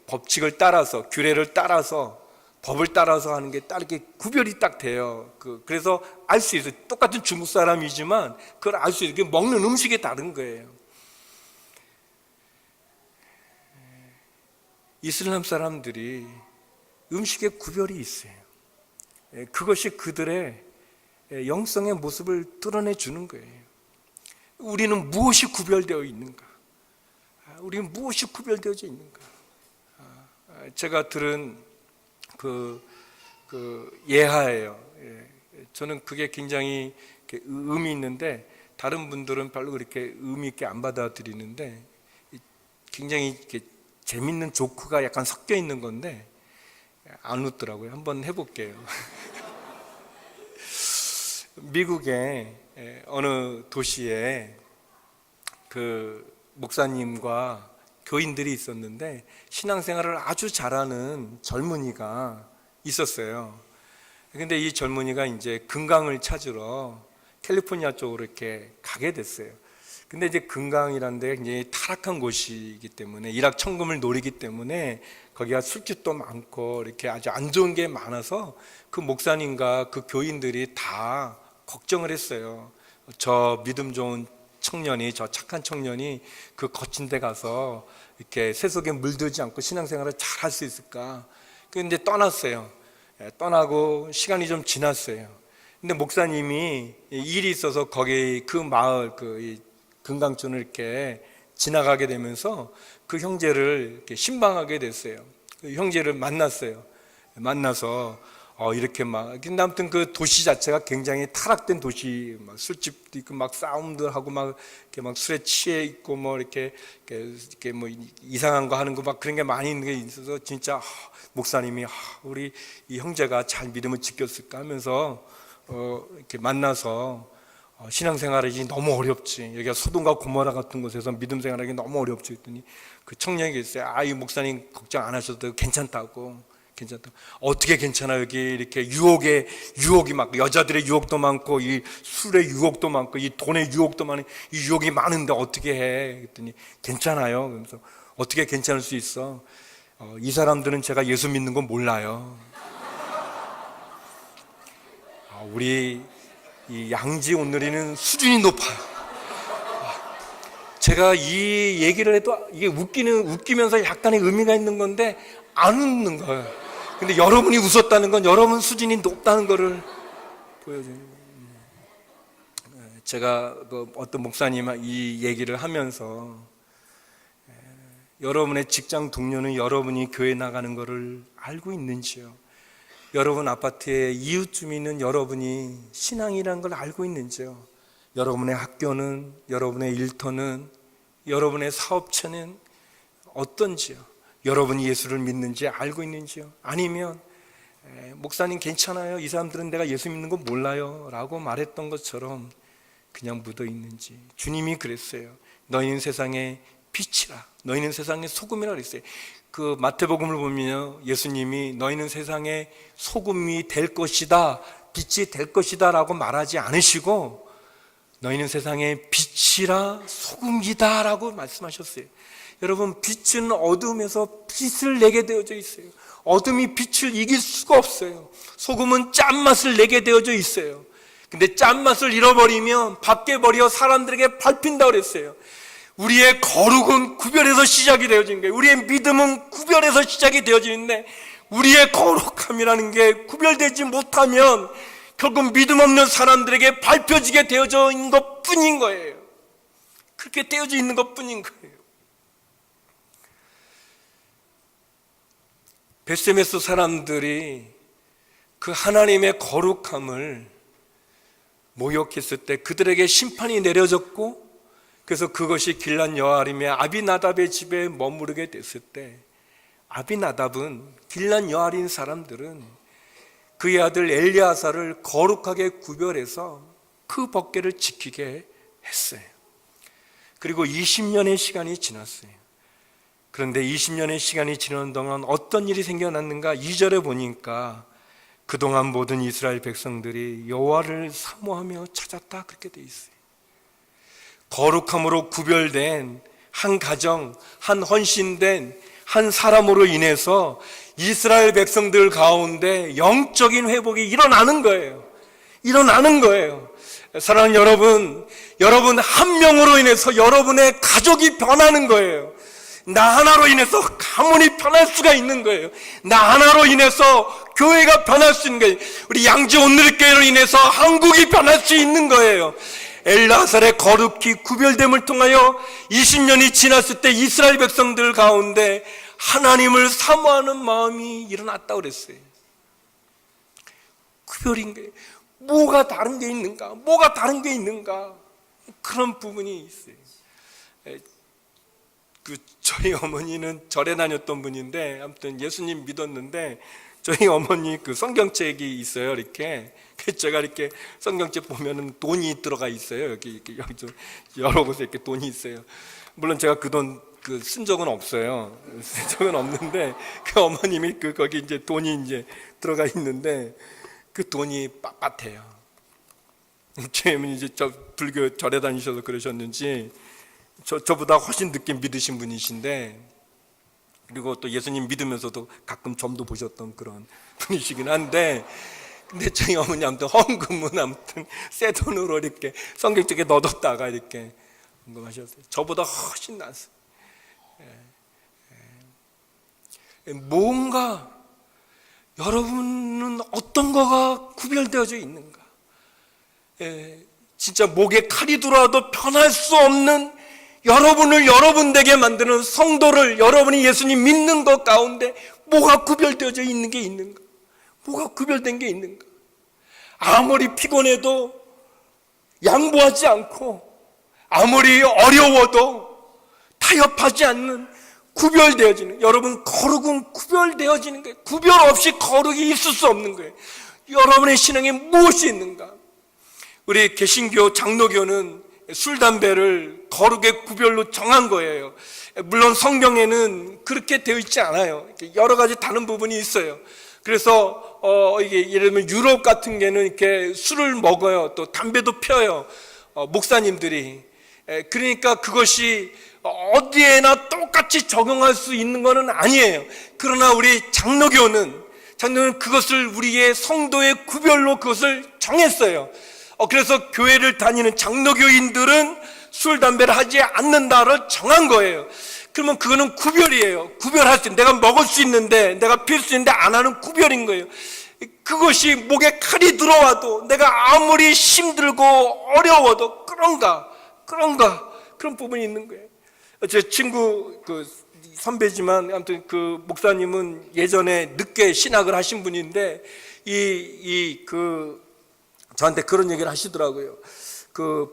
B: 법칙을 따라서, 규례를 따라서, 법을 따라서 하는 게 딱 이렇게 구별이 딱 돼요. 그래서 알 수 있어요. 똑같은 중국 사람이지만 그걸 알 수 있어요. 먹는 음식이 다른 거예요. 이슬람 사람들이 음식에 구별이 있어요. 그것이 그들의 영성의 모습을 드러내 주는 거예요. 우리는 무엇이 구별되어 있는가? 우리는 무엇이 구별되어져 있는가? 제가 들은 그 예하예요. 저는 그게 굉장히 의미 있는데 다른 분들은 별로 그렇게 의미 있게 안 받아들이는데 굉장히 이렇게 재밌는 조크가 약간 섞여 있는 건데 안 웃더라고요. 한번 해볼게요. 미국의 어느 도시에 그 목사님과 교인들이 있었는데 신앙생활을 아주 잘하는 젊은이가 있었어요. 근데 이 젊은이가 이제 금강을 찾으러 캘리포니아 쪽으로 이렇게 가게 됐어요. 근데 이제 금강이라는 데가 굉장히 타락한 곳이기 때문에 일확천금을 노리기 때문에 거기가 술집도 많고 이렇게 아주 안 좋은 게 많아서 그 목사님과 그 교인들이 다 걱정을 했어요. 저 믿음 좋은 청년이, 저 착한 청년이 그 거친 데 가서 이렇게 세속에 물들지 않고 신앙생활을 잘 할 수 있을까? 근데 떠났어요. 떠나고 시간이 좀 지났어요. 근데 목사님이 일이 있어서 거기 그 마을 금강촌을 이렇게 지나가게 되면서 그 형제를 이렇게 신방하게 됐어요. 그 형제를 만났어요. 만나서 이렇게 근데 아무튼 그 도시 자체가 굉장히 타락된 도시, 막 술집도 있고 막 싸움들 하고 막 이렇게 막 술에 취해 있고 뭐 이렇게 뭐 이상한 거 하는 거 막 그런 게 많이 있는 게 있어서 진짜 목사님이 우리 이 형제가 잘 믿음을 지켰을까 하면서 이렇게 만나서 신앙생활이 너무 어렵지. 여기가 소돔과 고모라 같은 곳에서 믿음 생활하기 너무 어렵지. 했더니 그 청년이 있어요. 이 목사님 걱정 안 하셔도 괜찮다고. 어떻게 괜찮아? 여기 이렇게 유혹이 막 여자들의 유혹도 많고 이 술의 유혹도 많고 이 돈의 유혹도 많이 이 유혹이 많은데 어떻게 해? 그랬더니 괜찮아요. 그러면서 어떻게 괜찮을 수 있어? 이 사람들은 제가 예수 믿는 건 몰라요. 우리 이 양지 온누리는 수준이 높아요. 제가 이 얘기를 해도 이게 웃기면서 약간의 의미가 있는 건데 안 웃는 거예요. 근데 여러분이 웃었다는 건 여러분 수준이 높다는 거를 보여주는 거예요. 제가 어떤 목사님 이 얘기를 하면서 여러분의 직장 동료는 여러분이 교회 나가는 거를 알고 있는지요? 여러분 아파트에 이웃 주민은 여러분이 신앙이라는 걸 알고 있는지요? 여러분의 학교는, 여러분의 일터는, 여러분의 사업체는 어떤지요? 여러분이 예수를 믿는지 알고 있는지요? 아니면 목사님 괜찮아요. 이 사람들은 내가 예수 믿는 거 몰라요 라고 말했던 것처럼 그냥 묻어 있는지. 주님이 그랬어요. 너희는 세상의 빛이라, 너희는 세상의 소금이라 그랬어요. 그 마태복음을 보면 예수님이 너희는 세상의 소금이 될 것이다, 빛이 될 것이다 라고 말하지 않으시고 너희는 세상의 빛이라 소금이다 라고 말씀하셨어요. 여러분, 빛은 어둠에서 빛을 내게 되어져 있어요. 어둠이 빛을 이길 수가 없어요. 소금은 짠맛을 내게 되어져 있어요. 근데 짠맛을 잃어버리면 밖에 버려 사람들에게 밟힌다고 그랬어요. 우리의 거룩은 구별해서 시작이 되어지는 거예요. 우리의 믿음은 구별해서 시작이 되어지는데 우리의 거룩함이라는 게 구별되지 못하면 결국 믿음 없는 사람들에게 밟혀지게 되어져 있는 것 뿐인 거예요. 그렇게 되어져 있는 것 뿐인 거예요. 벳세메스 사람들이 그 하나님의 거룩함을 모욕했을 때 그들에게 심판이 내려졌고, 그래서 그것이 길란 여아림의 아비나답의 집에 머무르게 됐을 때, 아비나답은 길란 여아림 사람들은 그의 아들 엘리아사를 거룩하게 구별해서 그 법궤를 지키게 했어요. 그리고 20년의 시간이 지났어요. 그런데 20년의 시간이 지나는 동안 어떤 일이 생겨났는가? 2절에 보니까 그동안 모든 이스라엘 백성들이 여호와를 사모하며 찾았다, 그렇게 돼 있어요. 거룩함으로 구별된 한 가정, 한 헌신된 한 사람으로 인해서 이스라엘 백성들 가운데 영적인 회복이 일어나는 거예요. 일어나는 거예요. 사랑하는 여러분, 여러분 한 명으로 인해서 여러분의 가족이 변하는 거예요. 나 하나로 인해서 가문이 변할 수가 있는 거예요. 나 하나로 인해서 교회가 변할 수 있는 거예요. 우리 양지 온누리교회로 인해서 한국이 변할 수 있는 거예요. 엘라살의 거룩히 구별됨을 통하여 20년이 지났을 때 이스라엘 백성들 가운데 하나님을 사모하는 마음이 일어났다고 그랬어요. 구별인 거예요. 뭐가 다른 게 있는가? 뭐가 다른 게 있는가? 그런 부분이 있어요. 저희 어머니는 절에 다녔던 분인데, 아무튼 예수님 믿었는데, 저희 어머니 성경책이 있어요, 이렇게. 제가 이렇게 성경책 보면은 돈이 들어가 있어요. 여기 좀 여러 곳에 이렇게 돈이 있어요. 물론 제가 그 돈 쓴 적은 없어요. 쓴 적은 없는데, 그 어머님이 거기 이제 돈이 이제 들어가 있는데, 그 돈이 빳빳해요. 제님은 이제 불교 절에 다니셔서 그러셨는지, 저보다 훨씬 늦게 믿으신 분이신데, 그리고 또 예수님 믿으면서도 가끔 점도 보셨던 그런 분이시긴 한데, 근데 저희 어머니 아무튼 헌금은 아무튼 새 돈으로 이렇게 성경책에 넣어뒀다가 이렇게 헌금하셨어요. 저보다 훨씬 낫어요. 뭔가 여러분은 어떤 거가 구별되어져 있는가? 진짜 목에 칼이 들어와도 변할 수 없는 여러분을 여러분되게 만드는 성도를 여러분이 예수님 믿는 것 가운데 뭐가 구별되어져 있는 게 있는가? 뭐가 구별된 게 있는가? 아무리 피곤해도 양보하지 않고 아무리 어려워도 타협하지 않는 구별되어지는, 여러분 거룩은 구별되어지는 거예요. 구별 없이 거룩이 있을 수 없는 거예요. 여러분의 신앙에 무엇이 있는가? 우리 개신교 장로교는 술, 담배를 거룩의 구별로 정한 거예요. 물론 성경에는 그렇게 되어 있지 않아요. 여러 가지 다른 부분이 있어요. 그래서 이게 예를 들면 유럽 같은 게는 이렇게 술을 먹어요. 또 담배도 펴요. 목사님들이. 그러니까 그것이 어디에나 똑같이 적용할 수 있는 것은 아니에요. 그러나 우리 장로교는 그것을 우리의 성도의 구별로 그것을 정했어요. 그래서 교회를 다니는 장로교인들은 술, 담배를 하지 않는다를 정한 거예요. 그러면 그거는 구별이에요. 구별할 수 있는, 내가 먹을 수 있는데, 내가 필 수 있는데 안 하는 구별인 거예요. 그것이 목에 칼이 들어와도, 내가 아무리 힘들고 어려워도 그런가 그런 부분이 있는 거예요. 제 친구 선배지만 아무튼 그 목사님은 예전에 늦게 신학을 하신 분인데 저한테 그런 얘기를 하시더라고요.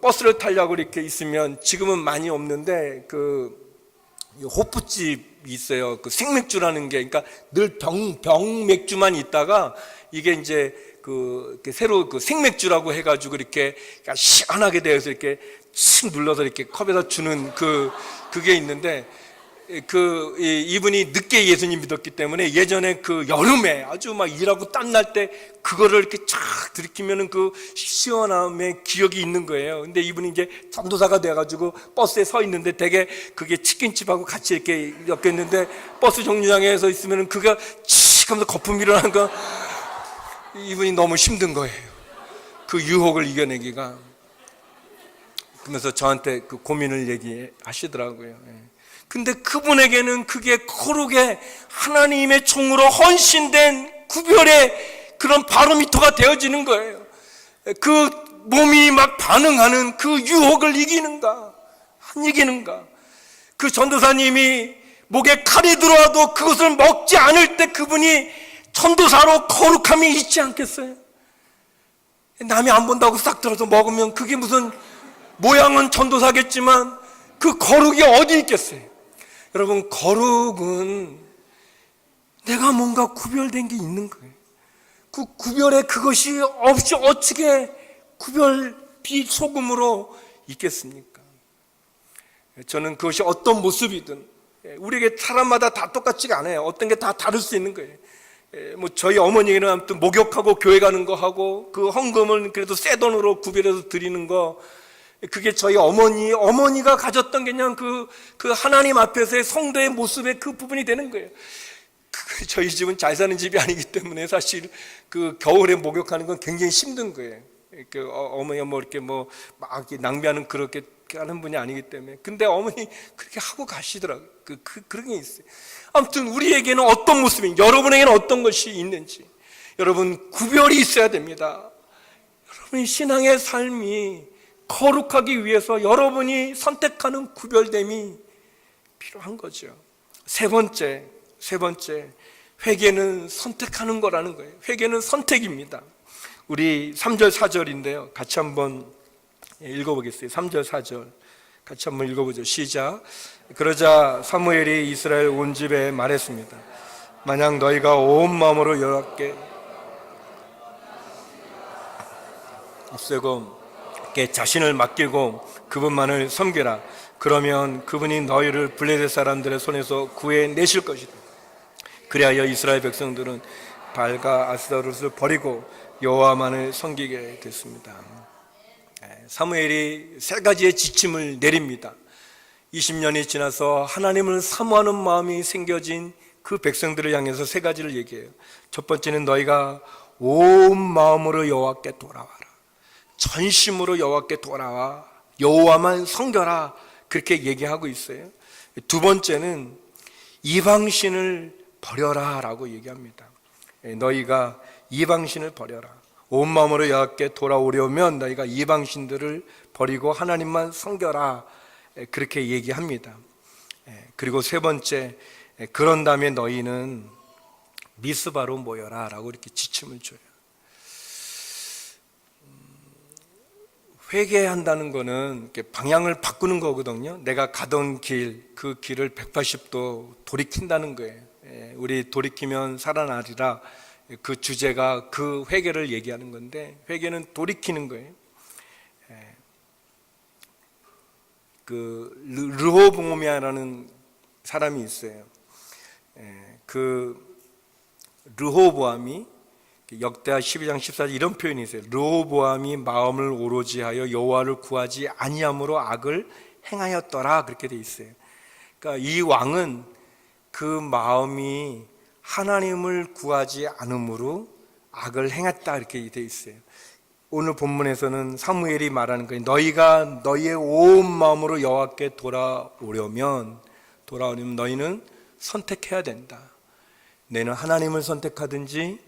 B: 버스를 타려고 이렇게 있으면, 지금은 많이 없는데 호프집이 있어요. 생맥주라는 게, 그러니까 늘 병맥주만 있다가 이게 이제 새로 생맥주라고 해가지고 이렇게 시원하게 되어서 이렇게 칙 눌러서 이렇게 컵에다 주는 그게 있는데, 이분이 늦게 예수님 믿었기 때문에 예전에 여름에 아주 막 일하고 땀날 때 그거를 이렇게 쫙 들이키면은 시원함의 기억이 있는 거예요. 근데 이분이 이제 전도사가 돼가지고 버스에 서 있는데 되게 그게 치킨집하고 같이 이렇게 엮였는데, 버스 정류장에 서 있으면은 그가 칙 하면서 거품이 일어나는 거, 이분이 너무 힘든 거예요. 그 유혹을 이겨내기가. 그러면서 저한테 고민을 얘기하시더라고요. 근데 그분에게는 그게 거룩의 하나님의 종으로 헌신된 구별의 그런 바로미터가 되어지는 거예요. 그 몸이 막 반응하는 그 유혹을 이기는가, 안 이기는가. 그 전도사님이 목에 칼이 들어와도 그것을 먹지 않을 때 그분이 전도사로 거룩함이 있지 않겠어요? 남이 안 본다고 싹 들어서 먹으면 그게 무슨, 모양은 전도사겠지만 그 거룩이 어디 있겠어요? 여러분, 거룩은 내가 뭔가 구별된 게 있는 거예요. 그 구별에 그것이 없이 어떻게 구별 비소금으로 있겠습니까? 저는 그것이 어떤 모습이든 우리에게 사람마다 다 똑같지가 않아요. 어떤 게 다 다를 수 있는 거예요. 뭐 저희 어머니는 아무튼 목욕하고 교회 가는 거 하고 그 헌금을 그래도 새 돈으로 구별해서 드리는 거, 그게 저희 어머니가 가졌던 그냥 그 하나님 앞에서의 성도의 모습의 그 부분이 되는 거예요. 저희 집은 잘 사는 집이 아니기 때문에 사실 그 겨울에 목욕하는 건 굉장히 힘든 거예요. 어머니가 뭐 이렇게 뭐 막 낭비하는 그렇게 하는 분이 아니기 때문에. 근데 어머니 그렇게 하고 가시더라고요. 그런 게 있어요. 아무튼 우리에게는 어떤 모습이, 여러분에게는 어떤 것이 있는지, 여러분 구별이 있어야 됩니다. 여러분의 신앙의 삶이 거룩하기 위해서 여러분이 선택하는 구별됨이 필요한 거죠. 세 번째, 회개는 선택하는 거라는 거예요. 회개는 선택입니다. 우리 3절 4절인데요. 같이 한번 읽어보겠어요. 3절 4절 같이 한번 읽어보죠. 시작. 그러자 사무엘이 이스라엘 온 집에 말했습니다. 만약 너희가 온 마음으로 여호와께 앞세고 자신을 맡기고 그분만을 섬기라. 그러면 그분이 너희를 블레셋 사람들의 손에서 구해내실 것이다. 그리하여 이스라엘 백성들은 발과 아스타롯을 버리고 여호와만을 섬기게 됐습니다. 사무엘이 세 가지의 지침을 내립니다. 20년이 지나서 하나님을 사모하는 마음이 생겨진 그 백성들을 향해서 세 가지를 얘기해요. 첫 번째는 너희가 온 마음으로 여호와께 돌아와라. 전심으로 여호와께 돌아와 여호와만 섬겨라. 그렇게 얘기하고 있어요. 두 번째는 이방신을 버려라 라고 얘기합니다. 너희가 이방신을 버려라. 온 마음으로 여호와께 돌아오려면 너희가 이방신들을 버리고 하나님만 섬겨라. 그렇게 얘기합니다. 그리고 세 번째, 그런 다음에 너희는 미스바로 모여라 라고 이렇게 지침을 줘요. 회개한다는 거는 이렇게 방향을 바꾸는 거거든요. 내가 가던 길, 그 길을 180도 돌이킨다는 거예요. 우리 돌이키면 살아나리라, 그 주제가 그 회개를 얘기하는 건데, 회개는 돌이키는 거예요. 그 르호보암이라는 사람이 있어요. 그 르호보암이 역대하 12장 14절 이런 표현이 있어요. 르호보암이 마음을 오로지하여 여호와를 구하지 아니함으로 악을 행하였더라. 그렇게 돼 있어요. 그러니까 이 왕은 그 마음이 하나님을 구하지 않음으로 악을 행했다. 이렇게 돼 있어요. 오늘 본문에서는 사무엘이 말하는 거예요. 너희가 너희의 온 마음으로 여호와께 돌아오려면 너희는 선택해야 된다. 너희는 하나님을 선택하든지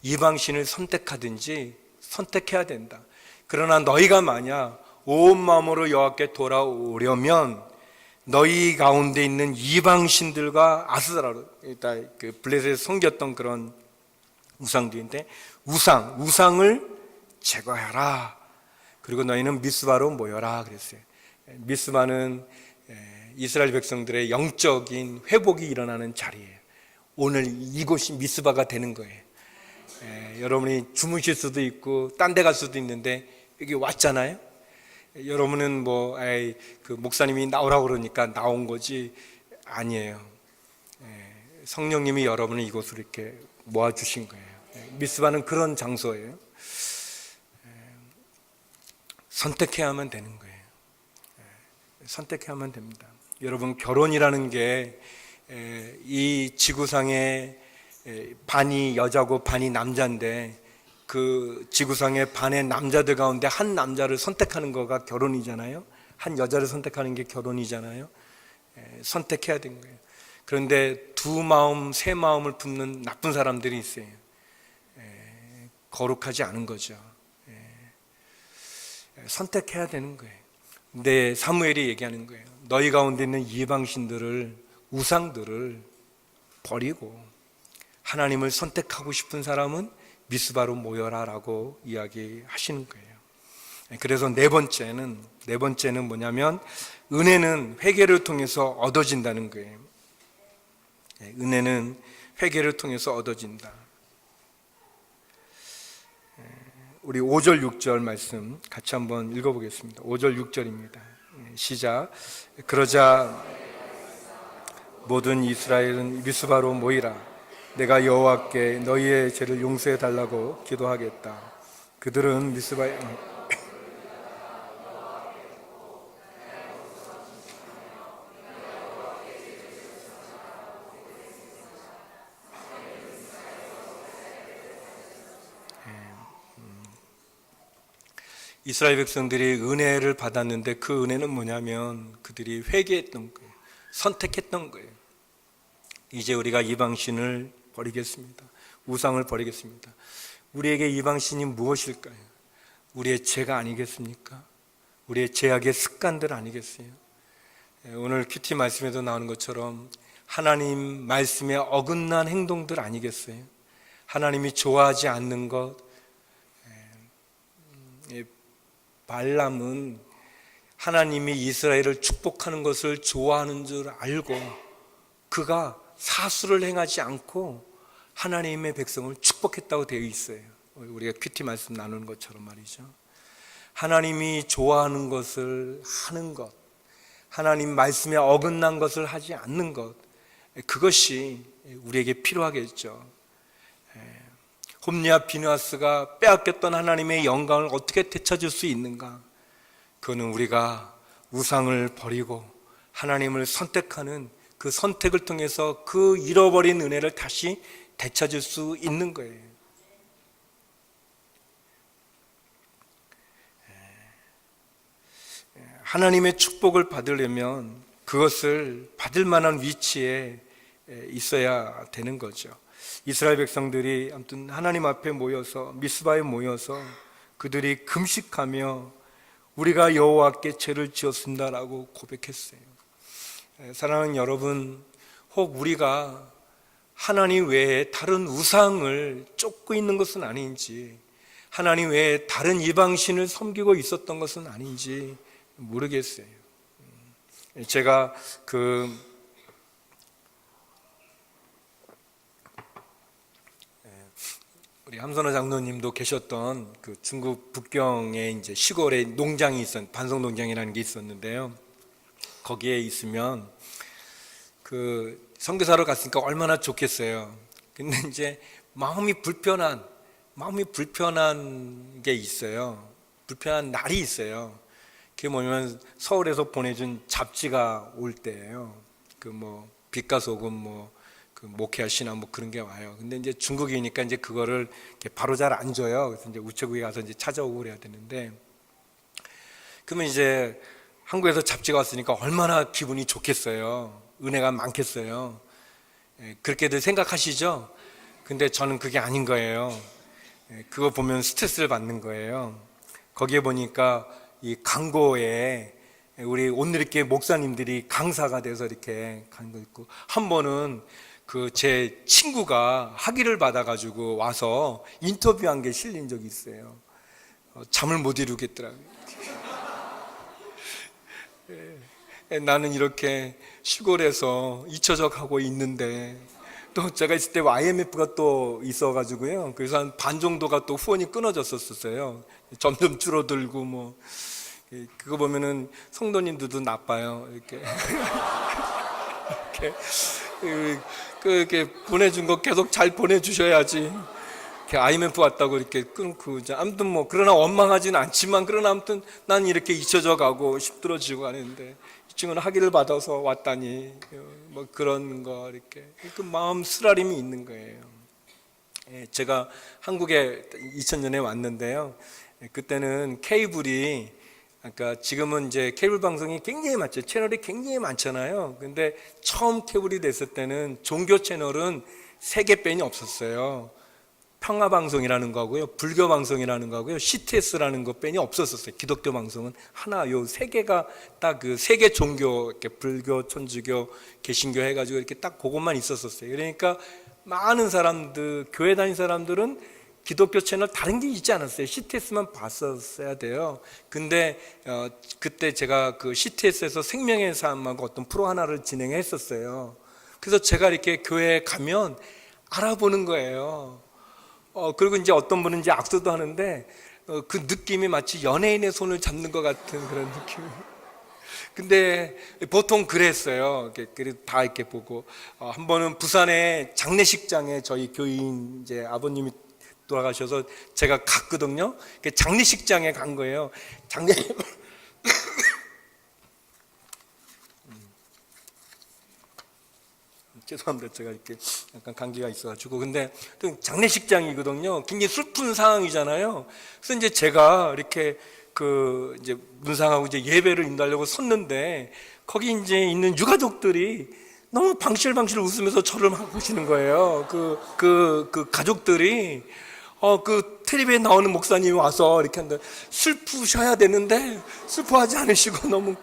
B: 이방신을 선택하든지 선택해야 된다. 그러나 너희가 만약 온 마음으로 여호와께 돌아오려면 너희 가운데 있는 이방신들과 아스라로, 일단 그 블레셋에 섬겼던 그런 우상들인데 우상을 제거하라. 그리고 너희는 미스바로 모여라 그랬어요. 미스바는 이스라엘 백성들의 영적인 회복이 일어나는 자리예요. 오늘 이곳이 미스바가 되는 거예요. 여러분이 주무실 수도 있고 딴 데 갈 수도 있는데 여기 왔잖아요. 여러분은 그 목사님이 나오라고 그러니까 나온 거지 아니에요. 성령님이 여러분을 이곳으로 이렇게 모아주신 거예요. 미스바는 그런 장소예요. 선택해야만 되는 거예요. 선택해야만 됩니다. 여러분, 결혼이라는 게 이 지구상에 반이 여자고 반이 남자인데 그 지구상의 반의 남자들 가운데 한 남자를 선택하는 거가 결혼이잖아요. 한 여자를 선택하는 게 결혼이잖아요. 선택해야 되는 거예요. 그런데 두 마음, 세 마음을 품는 나쁜 사람들이 있어요. 거룩하지 않은 거죠. 선택해야 되는 거예요. 근데 사무엘이 얘기하는 거예요. 너희 가운데 있는 이방신들을, 우상들을 버리고 하나님을 선택하고 싶은 사람은 미스바로 모여라 라고 이야기하시는 거예요. 그래서 네 번째는 뭐냐면 은혜는 회개를 통해서 얻어진다는 거예요. 은혜는 회개를 통해서 얻어진다. 우리 5절 6절 말씀 같이 한번 읽어보겠습니다. 5절 6절입니다. 시작. 그러자 모든 이스라엘은 미스바로 모이라. 내가 여호와께 너희의 죄를 용서해 달라고 기도하겠다. 그들은 미스바에 이스라엘 백성들이 은혜를 받았는데 그 은혜는 뭐냐면 그들이 회개했던 거예요. 선택했던 거예요. 이제 우리가 이방신을 버리겠습니다. 우상을 버리겠습니다. 우리에게 이방신이 무엇일까요? 우리의 죄가 아니겠습니까? 우리의 죄악의 습관들 아니겠어요? 오늘 큐티 말씀에도 나오는 것처럼 하나님 말씀에 어긋난 행동들 아니겠어요? 하나님이 좋아하지 않는 것. 발람은 하나님이 이스라엘을 축복하는 것을 좋아하는 줄 알고 그가 사수를 행하지 않고 하나님의 백성을 축복했다고 되어 있어요. 우리가 큐티 말씀 나누는 것처럼 말이죠. 하나님이 좋아하는 것을 하는 것, 하나님 말씀에 어긋난 것을 하지 않는 것, 그것이 우리에게 필요하겠죠. 홈리와 비느하스가 빼앗겼던 하나님의 영광을 어떻게 되찾을 수 있는가? 그거는 우리가 우상을 버리고 하나님을 선택하는 그 선택을 통해서 그 잃어버린 은혜를 다시 되찾을 수 있는 거예요. 하나님의 축복을 받으려면 그것을 받을 만한 위치에 있어야 되는 거죠. 이스라엘 백성들이 아무튼 하나님 앞에 모여서 미스바에 모여서 그들이 금식하며 우리가 여호와께 죄를 지었습니다라고 고백했어요. 사랑하는 여러분, 혹 우리가 하나님 외에 다른 우상을 쫓고 있는 것은 아닌지, 하나님 외에 다른 이방신을 섬기고 있었던 것은 아닌지 모르겠어요. 제가 우리 함선호 장로님도 계셨던 그 중국 북경에 이제 시골에 농장이 반석 농장이라는 게 있었는데요. 거기에 있으면 그 선교사로 갔으니까 얼마나 좋겠어요. 근데 이제 마음이 불편한 게 있어요. 불편한 날이 있어요. 그게 뭐냐면 서울에서 보내준 잡지가 올 때예요. 그 뭐 빛과 소금 그 목회하시나 그런 게 와요. 근데 이제 중국이니까 이제 그거를 바로 잘 안 줘요. 그래서 이제 우체국에 가서 이제 찾아오고 그래야 되는데, 그러면 이제 한국에서 잡지가 왔으니까 얼마나 기분이 좋겠어요. 은혜가 많겠어요. 그렇게들 생각하시죠? 근데 저는 그게 아닌 거예요. 그거 보면 스트레스를 받는 거예요. 거기에 보니까 이 강고에 우리 온누리교회 목사님들이 강사가 돼서 이렇게 간 거 있고, 한 번은 그 제 친구가 학위를 받아가지고 와서 인터뷰한 게 실린 적이 있어요. 잠을 못 이루겠더라고요. 나는 이렇게 시골에서 잊혀져 가고 있는데, 또 제가 있을 때 IMF가 또 있어가지고요. 그래서 한 반 정도가 또 후원이 끊어졌었어요. 점점 줄어들고 그거 보면은 성도님들도 나빠요. 이렇게 이렇게 보내준 거 계속 잘 보내주셔야지. 이렇게 IMF 왔다고 이렇게 끊고, 아무튼 그러나 원망하지는 않지만, 그러나 아무튼 난 이렇게 잊혀져 가고 힘들어지고 하는데, 이 친구는 학위를 받아서 왔다니, 그런 거, 이렇게. 그 마음 쓰라림이 있는 거예요. 제가 한국에 2000년에 왔는데요. 그때는 케이블이, 그러니까 지금은 이제 케이블 방송이 굉장히 많죠. 채널이 굉장히 많잖아요. 근데 처음 케이블이 됐을 때는 종교 채널은 3개뿐이 없었어요. 평화방송이라는 거고요, 불교방송이라는 거고요, CTS라는 것뿐이 없었어요. 기독교 방송은 하나, 요 3개가 딱 그 3개 종교, 이렇게 불교, 천주교, 개신교 해가지고 이렇게 딱 그것만 있었어요. 그러니까 많은 사람들, 교회 다닌 사람들은 기독교 채널 다른 게 있지 않았어요. CTS만 봤었어야 돼요. 근데 그때 제가 그 CTS에서 생명의 삶하고 어떤 프로 하나를 진행했었어요. 그래서 제가 이렇게 교회에 가면 알아보는 거예요. 그리고 이제 어떤 분은 이제 악수도 하는데 그 느낌이 마치 연예인의 손을 잡는 것 같은 그런 느낌. 근데 보통 그랬어요. 다 이렇게 보고 한 번은 부산의 장례식장에 저희 교인 이제 아버님이 돌아가셔서 제가 갔거든요. 장례식장에 간 거예요. 죄송합니다. 제가 이렇게 약간 감기가 있어가지고. 근데 장례식장이거든요. 굉장히 슬픈 상황이잖아요. 그래서 이제 제가 이렇게 이제 문상하고 이제 예배를 인도하려고 섰는데 거기 이제 있는 유가족들이 너무 방실방실 웃으면서 저를 막 보시는 거예요. 그 가족들이 텔레비에 나오는 목사님이 와서 이렇게 하는데 슬프셔야 되는데 슬퍼하지 않으시고 너무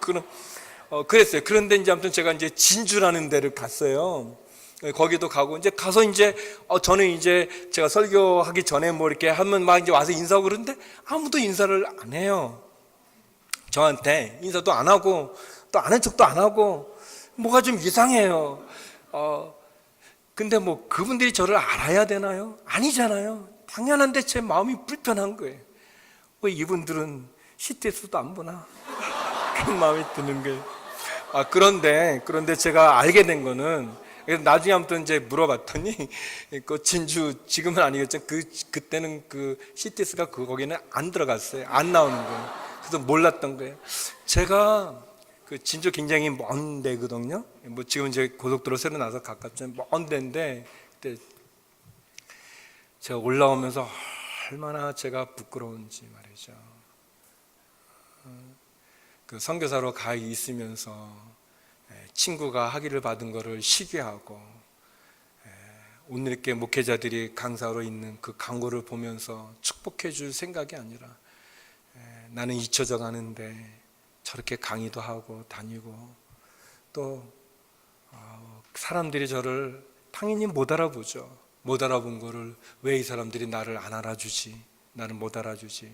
B: 그랬어요. 그런데 이제 아무튼 제가 이제 진주라는 데를 갔어요. 거기도 가고 이제 가서 이제 저는 이제 제가 설교하기 전에 뭐 이렇게 하면 막 이제 와서 인사하고 그러는데 아무도 인사를 안 해요. 저한테 인사도 안 하고 또 아는 척도 안 하고 뭐가 좀 이상해요. 근데 뭐 그분들이 저를 알아야 되나요? 아니잖아요. 당연한데 제 마음이 불편한 거예요. 왜 이분들은 CTS도 안 보나? 그런 마음이 드는 거예요. 그런데 제가 알게 된 거는 나중에 아무튼 이제 물어봤더니 그 진주 지금은 아니겠지만 그때는 그 CTS가 거기는 안 들어갔어요. 안 나오는 거예요. 그래서 몰랐던 거예요. 제가 그 진주 굉장히 먼 데거든요. 뭐 지금 이제 고속도로 새로 나서 가깝지만 먼 데인데 그때 제가 올라오면서 얼마나 제가 부끄러운지 말이죠. 그 선교사로 가 있으면서 친구가 학위를 받은 거를 시기하고 오늘 이렇게 목회자들이 강사로 있는 그 광고를 보면서 축복해 줄 생각이 아니라 나는 잊혀져 가는데 저렇게 강의도 하고 다니고 또 사람들이 저를 당연히 못 알아보죠. 못 알아본 거를 왜 이 사람들이 나를 안 알아주지? 나를 못 알아주지?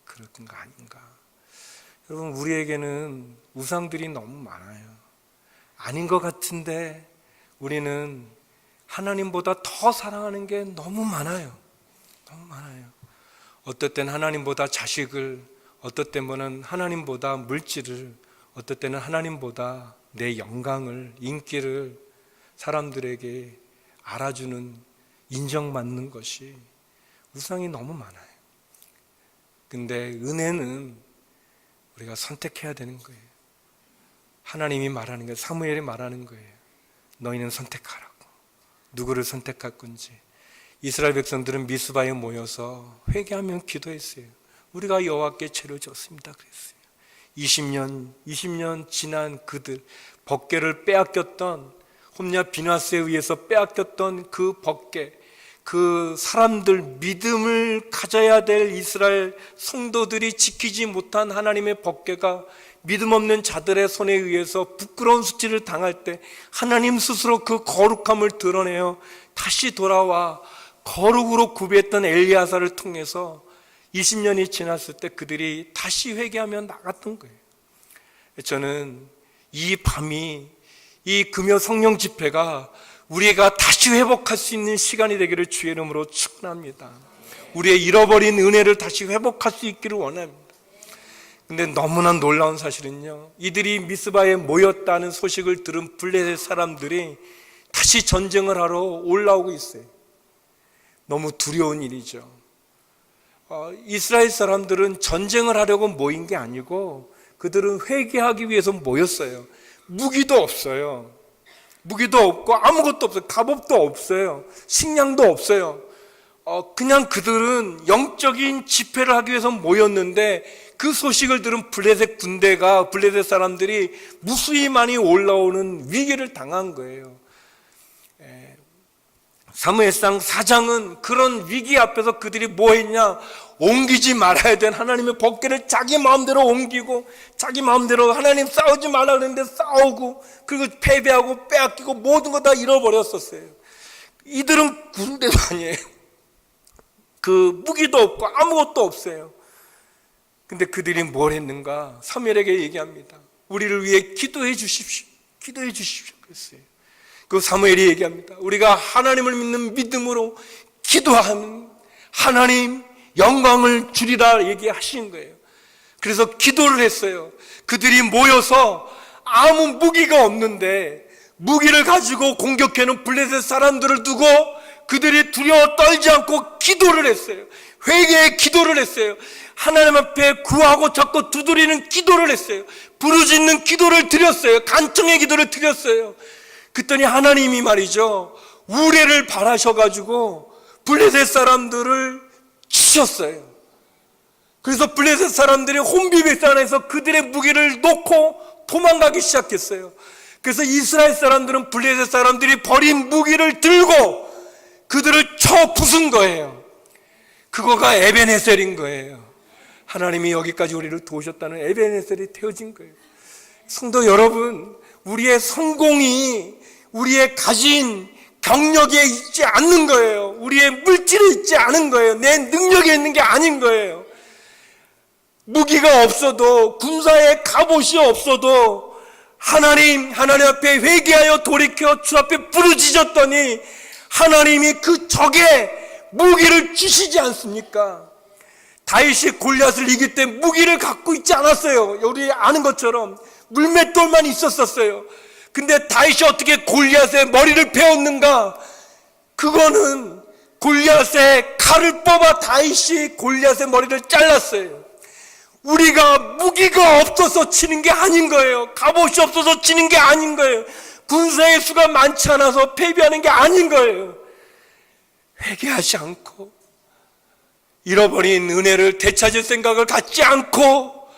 B: 그런 거 아닌가? 여러분, 우리에게는 우상들이 너무 많아요. 아닌 것 같은데 우리는 하나님보다 더 사랑하는 게 너무 많아요. 너무 많아요. 어떨 땐 하나님보다 자식을, 어떨 때는 하나님보다 물질을, 어떨 때는 하나님보다 내 영광을, 인기를 사람들에게 알아주는, 인정받는 것이 우상이 너무 많아요. 근데 은혜는 우리가 선택해야 되는 거예요. 하나님이 말하는 거예요. 사무엘이 말하는 거예요. 너희는 선택하라고. 누구를 선택할 건지. 이스라엘 백성들은 미스바에 모여서 회개하며 기도했어요. 우리가 여호와께 죄를 졌습니다 그랬어요. 20년 지난 그들, 법궤를 빼앗겼던, 홈냐 비나스에 의해서 빼앗겼던 그 법궤, 그 사람들, 믿음을 가져야 될 이스라엘 성도들이 지키지 못한 하나님의 법궤가 믿음 없는 자들의 손에 의해서 부끄러운 수치를 당할 때 하나님 스스로 그 거룩함을 드러내어 다시 돌아와 거룩으로 구비했던 엘리야사를 통해서 20년이 지났을 때 그들이 다시 회개하며 나갔던 거예요. 저는 이 밤이, 이 금요 성령 집회가 우리가 다시 회복할 수 있는 시간이 되기를 주의 이름으로 축원합니다. 우리의 잃어버린 은혜를 다시 회복할 수 있기를 원합니다. 근데 너무나 놀라운 사실은요, 이들이 미스바에 모였다는 소식을 들은 블레셋 사람들이 다시 전쟁을 하러 올라오고 있어요. 너무 두려운 일이죠. 이스라엘 사람들은 전쟁을 하려고 모인 게 아니고 그들은 회개하기 위해서 모였어요. 무기도 없어요. 무기도 없고 아무것도 없어요. 갑옷도 없어요. 식량도 없어요. 그냥 그들은 영적인 집회를 하기 위해서 모였는데 그 소식을 들은 블레셋 군대가, 블레셋 사람들이 무수히 많이 올라오는 위기를 당한 거예요. 사무엘상 4장은 그런 위기 앞에서 그들이 뭐 했냐? 옮기지 말아야 된 하나님의 법궤를 자기 마음대로 옮기고, 자기 마음대로 하나님 싸우지 말라 그랬는데 싸우고, 그리고 패배하고 빼앗기고 모든 거 다 잃어버렸었어요. 이들은 군대도 아니에요. 그 무기도 없고 아무것도 없어요. 근데 그들이 뭘 했는가? 사무엘에게 얘기합니다. 우리를 위해 기도해 주십시오. 기도해 주십시오. 그랬어요. 그 사무엘이 얘기합니다. 우리가 하나님을 믿는 믿음으로 기도하면 하나님 영광을 주리라 얘기하시는 거예요. 그래서 기도를 했어요. 그들이 모여서 아무 무기가 없는데 무기를 가지고 공격해는 블레셋 사람들을 두고 그들이 두려워 떨지 않고 기도를 했어요. 회개의 기도를 했어요. 하나님 앞에 구하고 자꾸 두드리는 기도를 했어요. 부르짖는 기도를 드렸어요. 간청의 기도를 드렸어요. 그랬더니 하나님이 말이죠, 우레를 바라셔가지고 블레셋 사람들을 치셨어요. 그래서 블레셋 사람들이 혼비백산에서 그들의 무기를 놓고 도망가기 시작했어요. 그래서 이스라엘 사람들은 블레셋 사람들이 버린 무기를 들고 그들을 쳐 부순 거예요. 그거가 에벤에셀인 거예요. 하나님이 여기까지 우리를 도우셨다는 에벤에셀이 되어진 거예요. 성도 여러분, 우리의 성공이 우리의 가진 경력에 있지 않는 거예요. 우리의 물질에 있지 않은 거예요. 내 능력에 있는 게 아닌 거예요. 무기가 없어도, 군사의 갑옷이 없어도 하나님 앞에 회개하여 돌이켜 주 앞에 부르짖었더니 하나님이 그 적의 무기를 주시지 않습니까? 다윗이 골리앗을 이길 때 무기를 갖고 있지 않았어요. 우리 아는 것처럼 물맷돌만 있었어요. 근데 다윗이 어떻게 골리앗의 머리를 베었는가? 그거는 골리앗의 칼을 뽑아 다윗이 골리앗의 머리를 잘랐어요. 우리가 무기가 없어서 치는 게 아닌 거예요. 갑옷이 없어서 치는 게 아닌 거예요. 군사의 수가 많지 않아서 패배하는 게 아닌 거예요. 회개하지 않고 잃어버린 은혜를 되찾을 생각을 갖지 않고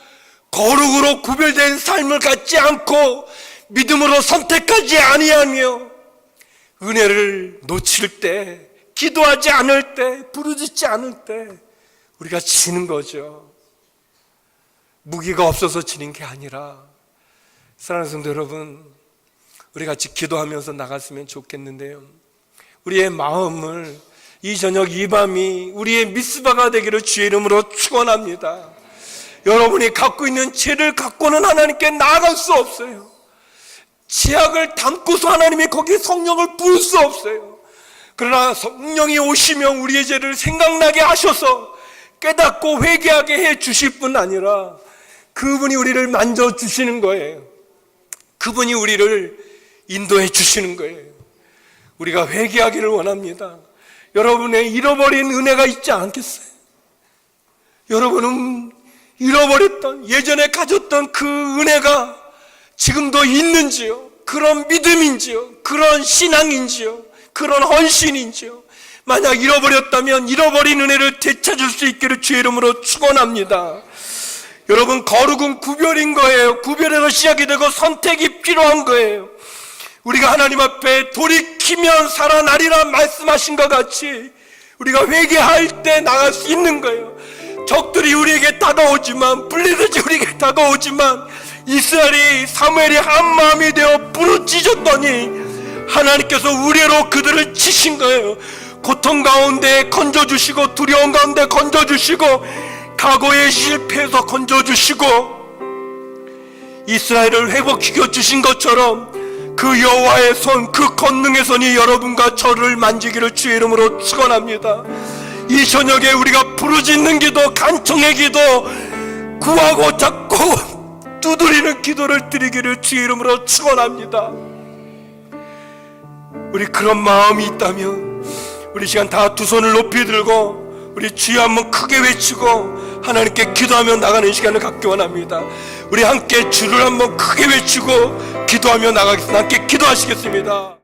B: 거룩으로 구별된 삶을 갖지 않고 믿음으로 선택하지 아니하며 은혜를 놓칠 때, 기도하지 않을 때, 부르짖지 않을 때 우리가 지는 거죠. 무기가 없어서 지는 게 아니라, 사랑하는 성도 여러분, 우리 같이 기도하면서 나갔으면 좋겠는데요, 우리의 마음을 이 저녁 이 밤이 우리의 미스바가 되기를 주의 이름으로 축원합니다. 여러분이 갖고 있는 죄를 갖고는 하나님께 나아갈 수 없어요. 죄악을 담고서 하나님이 거기에 성령을 부을 수 없어요. 그러나 성령이 오시면 우리의 죄를 생각나게 하셔서 깨닫고 회개하게 해 주실 뿐 아니라 그분이 우리를 만져주시는 거예요. 그분이 우리를 인도해 주시는 거예요. 우리가 회개하기를 원합니다. 여러분의 잃어버린 은혜가 있지 않겠어요? 여러분은 잃어버렸던, 예전에 가졌던 그 은혜가 지금도 있는지요? 그런 믿음인지요? 그런 신앙인지요? 그런 헌신인지요? 만약 잃어버렸다면 잃어버린 은혜를 되찾을 수 있기를 주의 이름으로 축원합니다. 여러분, 거룩은 구별인 거예요. 구별에서 시작이 되고 선택이 필요한 거예요. 우리가 하나님 앞에 돌이키면 살아나리라 말씀하신 것 같이 우리가 회개할 때 나갈 수 있는 거예요. 적들이 우리에게 다가오지만, 블레셋이 우리에게 다가오지만 이스라엘이, 사무엘이 한 마음이 되어 부르짖었더니 하나님께서 우레로 그들을 치신 거예요. 고통 가운데 건져주시고, 두려움 가운데 건져주시고, 과거의 실패에서 건져주시고, 이스라엘을 회복시켜 주신 것처럼 그 여호와의 손, 그 권능의 손이 여러분과 저를 만지기를 주의 이름으로 축원합니다. 이 저녁에 우리가 부르짖는 기도, 간청의 기도, 구하고 잡고 두드리는 기도를 드리기를 주의 이름으로 축원합니다. 우리 그런 마음이 있다면 우리 시간 다 두 손을 높이 들고 우리 주여 한번 크게 외치고 하나님께 기도하며 나가는 시간을 갖기 원합니다. 우리 함께 주를 한번 크게 외치고 기도하며 나가겠습니다. 함께 기도하시겠습니다.